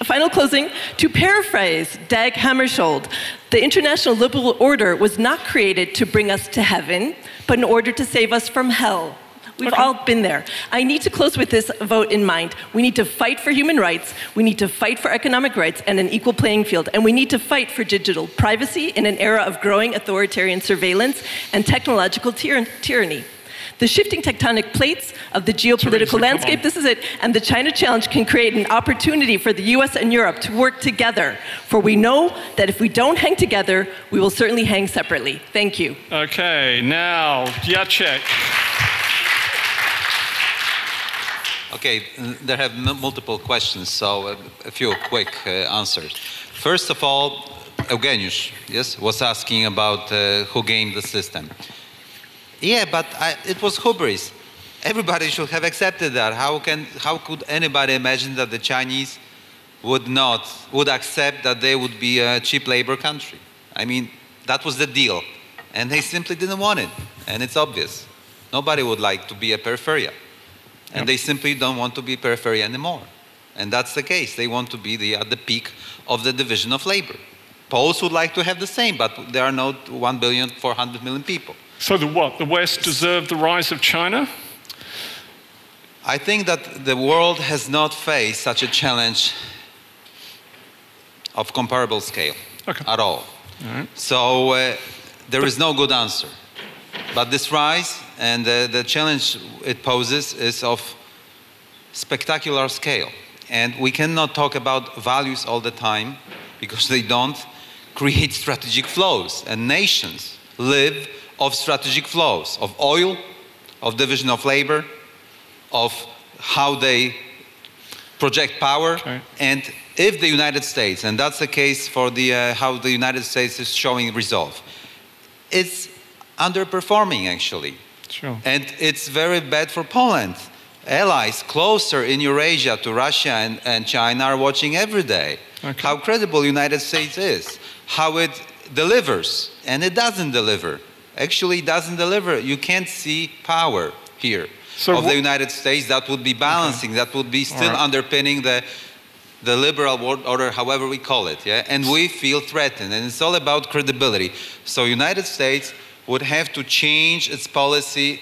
Final closing. To paraphrase Dag Hammarskjöld, the international liberal order was not created to bring us to heaven, but in order to save us from hell. We've all been there. I need to close with this vote in mind. We need to fight for human rights, we need to fight for economic rights and an equal playing field, and we need to fight for digital privacy in an era of growing authoritarian surveillance and technological tyranny. The shifting tectonic plates of the geopolitical landscape, this is it, and the China challenge can create an opportunity for the US and Europe to work together, for we know that if we don't hang together, we will certainly hang separately. Thank you. Okay, now, Jacek. Okay, there have multiple questions, so a few quick answers. First of all, Eugeniusz, yes, was asking about who gamed the system. Yeah, but it was hubris. Everybody should have accepted that. How could anybody imagine that the Chinese would accept that they would be a cheap labor country? I mean, that was the deal, and they simply didn't want it, and it's obvious. Nobody would like to be a peripheria. And they simply don't want to be periphery anymore. And that's the case. They want to be at the peak of the division of labor. Poles would like to have the same, but there are no 1,400,000,000 people. So the West deserved the rise of China? I think that the world has not faced such a challenge of comparable scale at all. So there is no good answer. But this rise and the challenge it poses is of spectacular scale. And we cannot talk about values all the time because they don't create strategic flows. And nations live of strategic flows, of oil, of division of labor, of how they project power. And if the United States, and that's the case for how the United States is showing resolve, it's underperforming actually. Sure. And it's very bad for Poland. Allies closer in Eurasia to Russia and China are watching every day how credible the United States is, how it delivers, and it doesn't deliver. Actually, it doesn't deliver. You can't see power here of the United States that would be balancing, that would be still underpinning the liberal world order, however we call it, yeah? And we feel threatened, and it's all about credibility. So United States would have to change its policy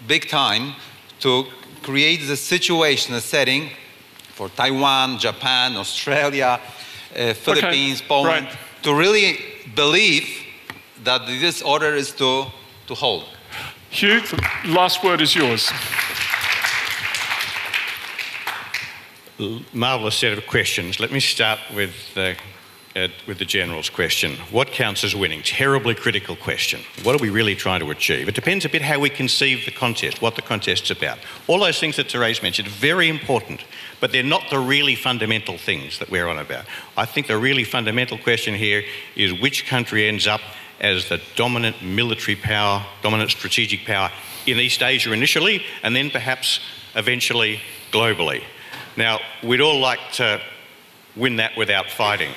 big time to create the situation, a setting for Taiwan, Japan, Australia, Philippines, Poland, to really believe that this order is to hold. Hugh, the last word is yours. Marvellous set of questions. Let me start with the General's question. What counts as winning? Terribly critical question. What are we really trying to achieve? It depends a bit how we conceive the contest, what the contest's about. All those things that Theresa mentioned are very important, but they're not the really fundamental things that we're on about. I think the really fundamental question here is which country ends up as the dominant military power, dominant strategic power in East Asia initially, and then perhaps eventually globally. Now, we'd all like to win that without fighting.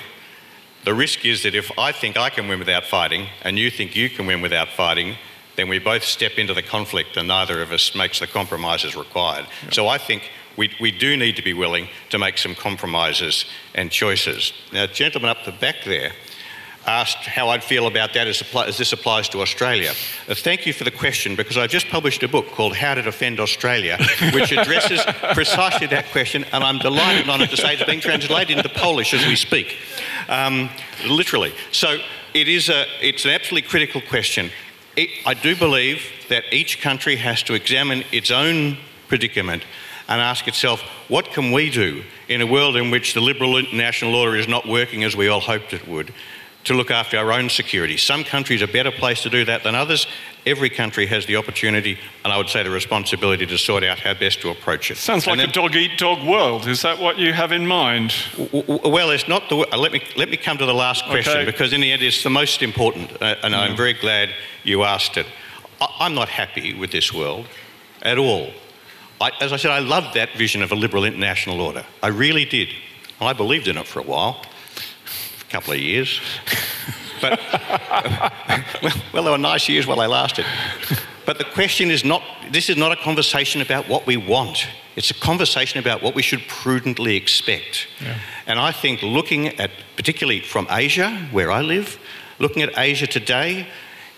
The risk is that if I think I can win without fighting and you think you can win without fighting, then we both step into the conflict and neither of us makes the compromises required. Yeah. So I think we do need to be willing to make some compromises and choices. Now, gentleman up the back there asked how I'd feel about that as this applies to Australia. Thank you for the question, because I've just published a book called How to Defend Australia, which addresses precisely that question, and I'm delighted on it to say it's being translated into Polish as we speak. Literally. So it's an absolutely critical question. I do believe that each country has to examine its own predicament and ask itself, what can we do in a world in which the liberal international order is not working as we all hoped it would, to look after our own security? Some countries are better placed to do that than others. Every country has the opportunity, and I would say the responsibility, to sort out how best to approach it. Sounds like a dog-eat-dog world. Is that what you have in mind? Well, it's not the... Let me come to the last question, because in the end it's the most important, and I'm very glad you asked it. I'm not happy with this world at all. As I said, I loved that vision of a liberal international order. I really did. I believed in it for a while. Couple of years, but well, they were nice years while they lasted. But the question is not, this is not a conversation about what we want. It's a conversation about what we should prudently expect. Yeah. And I think looking at, particularly from Asia, where I live, looking at Asia today,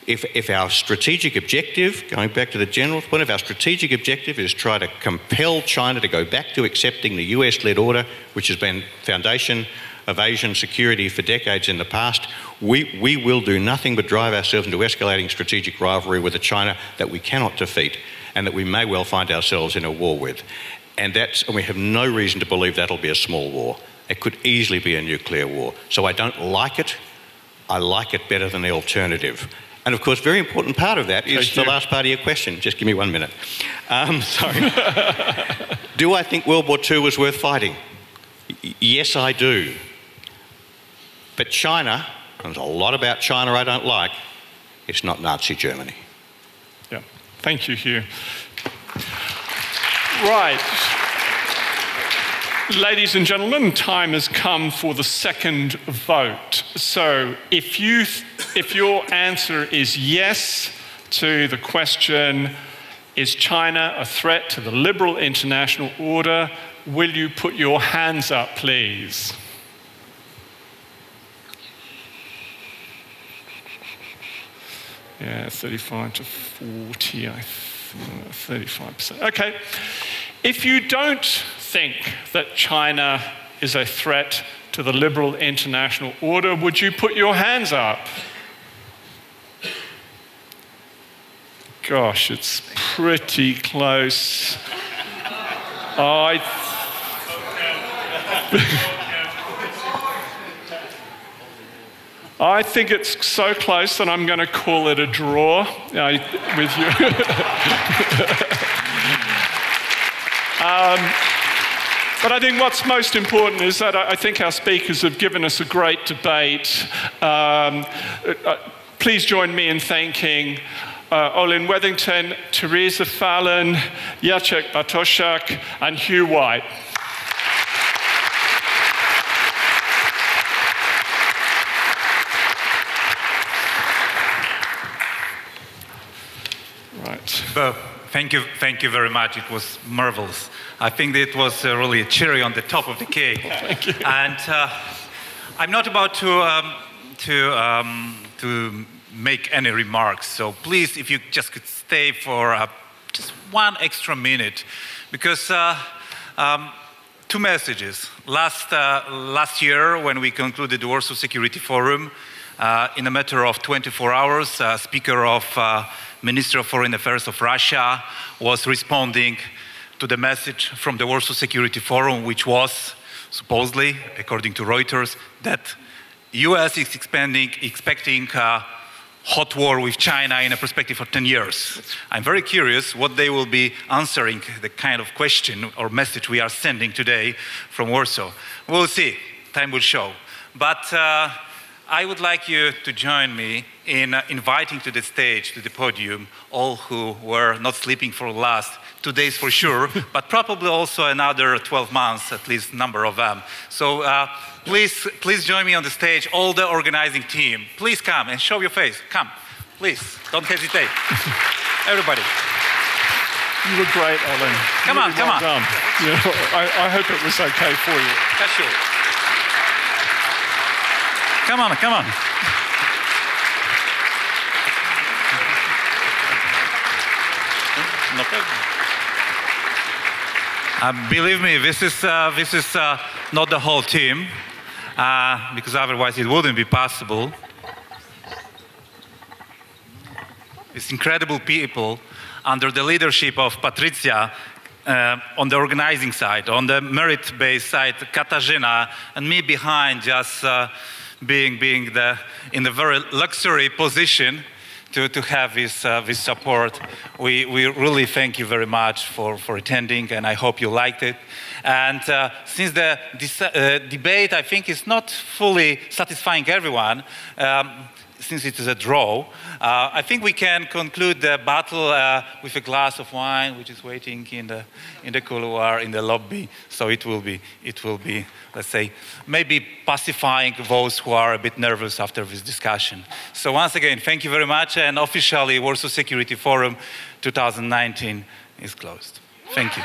if our strategic objective, going back to the General's point, if our strategic objective is try to compel China to go back to accepting the US-led order, which has been foundation of Asian security for decades in the past, we will do nothing but drive ourselves into escalating strategic rivalry with a China that we cannot defeat and that we may well find ourselves in a war with. And we have no reason to believe that'll be a small war. It could easily be a nuclear war. So I don't like it. I like it better than the alternative. And of course, very important part of that is the last part of your question. Just give me 1 minute. Sorry. Do I think World War II was worth fighting? Yes, I do. But China, and there's a lot about China I don't like, it's not Nazi Germany. Yeah, thank you, Hugh. Right. Ladies and gentlemen, time has come for the second vote. So if your answer is yes to the question, is China a threat to the liberal international order, will you put your hands up, please? Yeah, 35 to 40, 35%. Okay. If you don't think that China is a threat to the liberal international order, would you put your hands up? Gosh, it's pretty close. I think it's so close that I'm going to call it a draw with you. But I think what's most important is that I think our speakers have given us a great debate. Please join me in thanking Olin Wethington, Theresa Fallon, Jacek Bartosiak, and Hugh White. Bo, thank you very much. It was marvelous. I think that it was really a cherry on the top of the cake. Thank you. And I'm not about to make any remarks. So please, if you just could stay for just 1 extra minute, because Two messages. Last year, when we concluded the Warsaw Security Forum, in a matter of 24 hours, Speaker of Ministry of Foreign Affairs of Russia was responding to the message from the Warsaw Security Forum, which was supposedly, according to Reuters, that US is expecting hot war with China in a perspective of 10 years. I'm very curious what they will be answering, the kind of question or message we are sending today from Warsaw. We'll see, time will show. But I would like you to join me in inviting to the stage, to the podium, all who were not sleeping for the last 2 days for sure, but probably also another 12 months, at least number of them. So please join me on the stage, all the organizing team. Please come and show your face. Come, please, don't hesitate. Everybody. You were great, Olin. Come on, come on. You know, I hope it was okay for you. Cashew. Come on, come on. No problem. Believe me, this is not the whole team, because otherwise it wouldn't be possible. It's incredible people under the leadership of Patricia on the organizing side, on the merit-based side, Katarzyna, and me behind, just being in the very luxury position to have this support. We really thank you very much for attending, and I hope you liked it. And since this debate, I think, is not fully satisfying everyone, since it is a draw, I think we can conclude the battle with a glass of wine, which is waiting in the couloir, in the lobby. So it will be, let's say, maybe pacifying those who are a bit nervous after this discussion. So once again, thank you very much, and officially Warsaw Security Forum 2019 is closed. Thank you.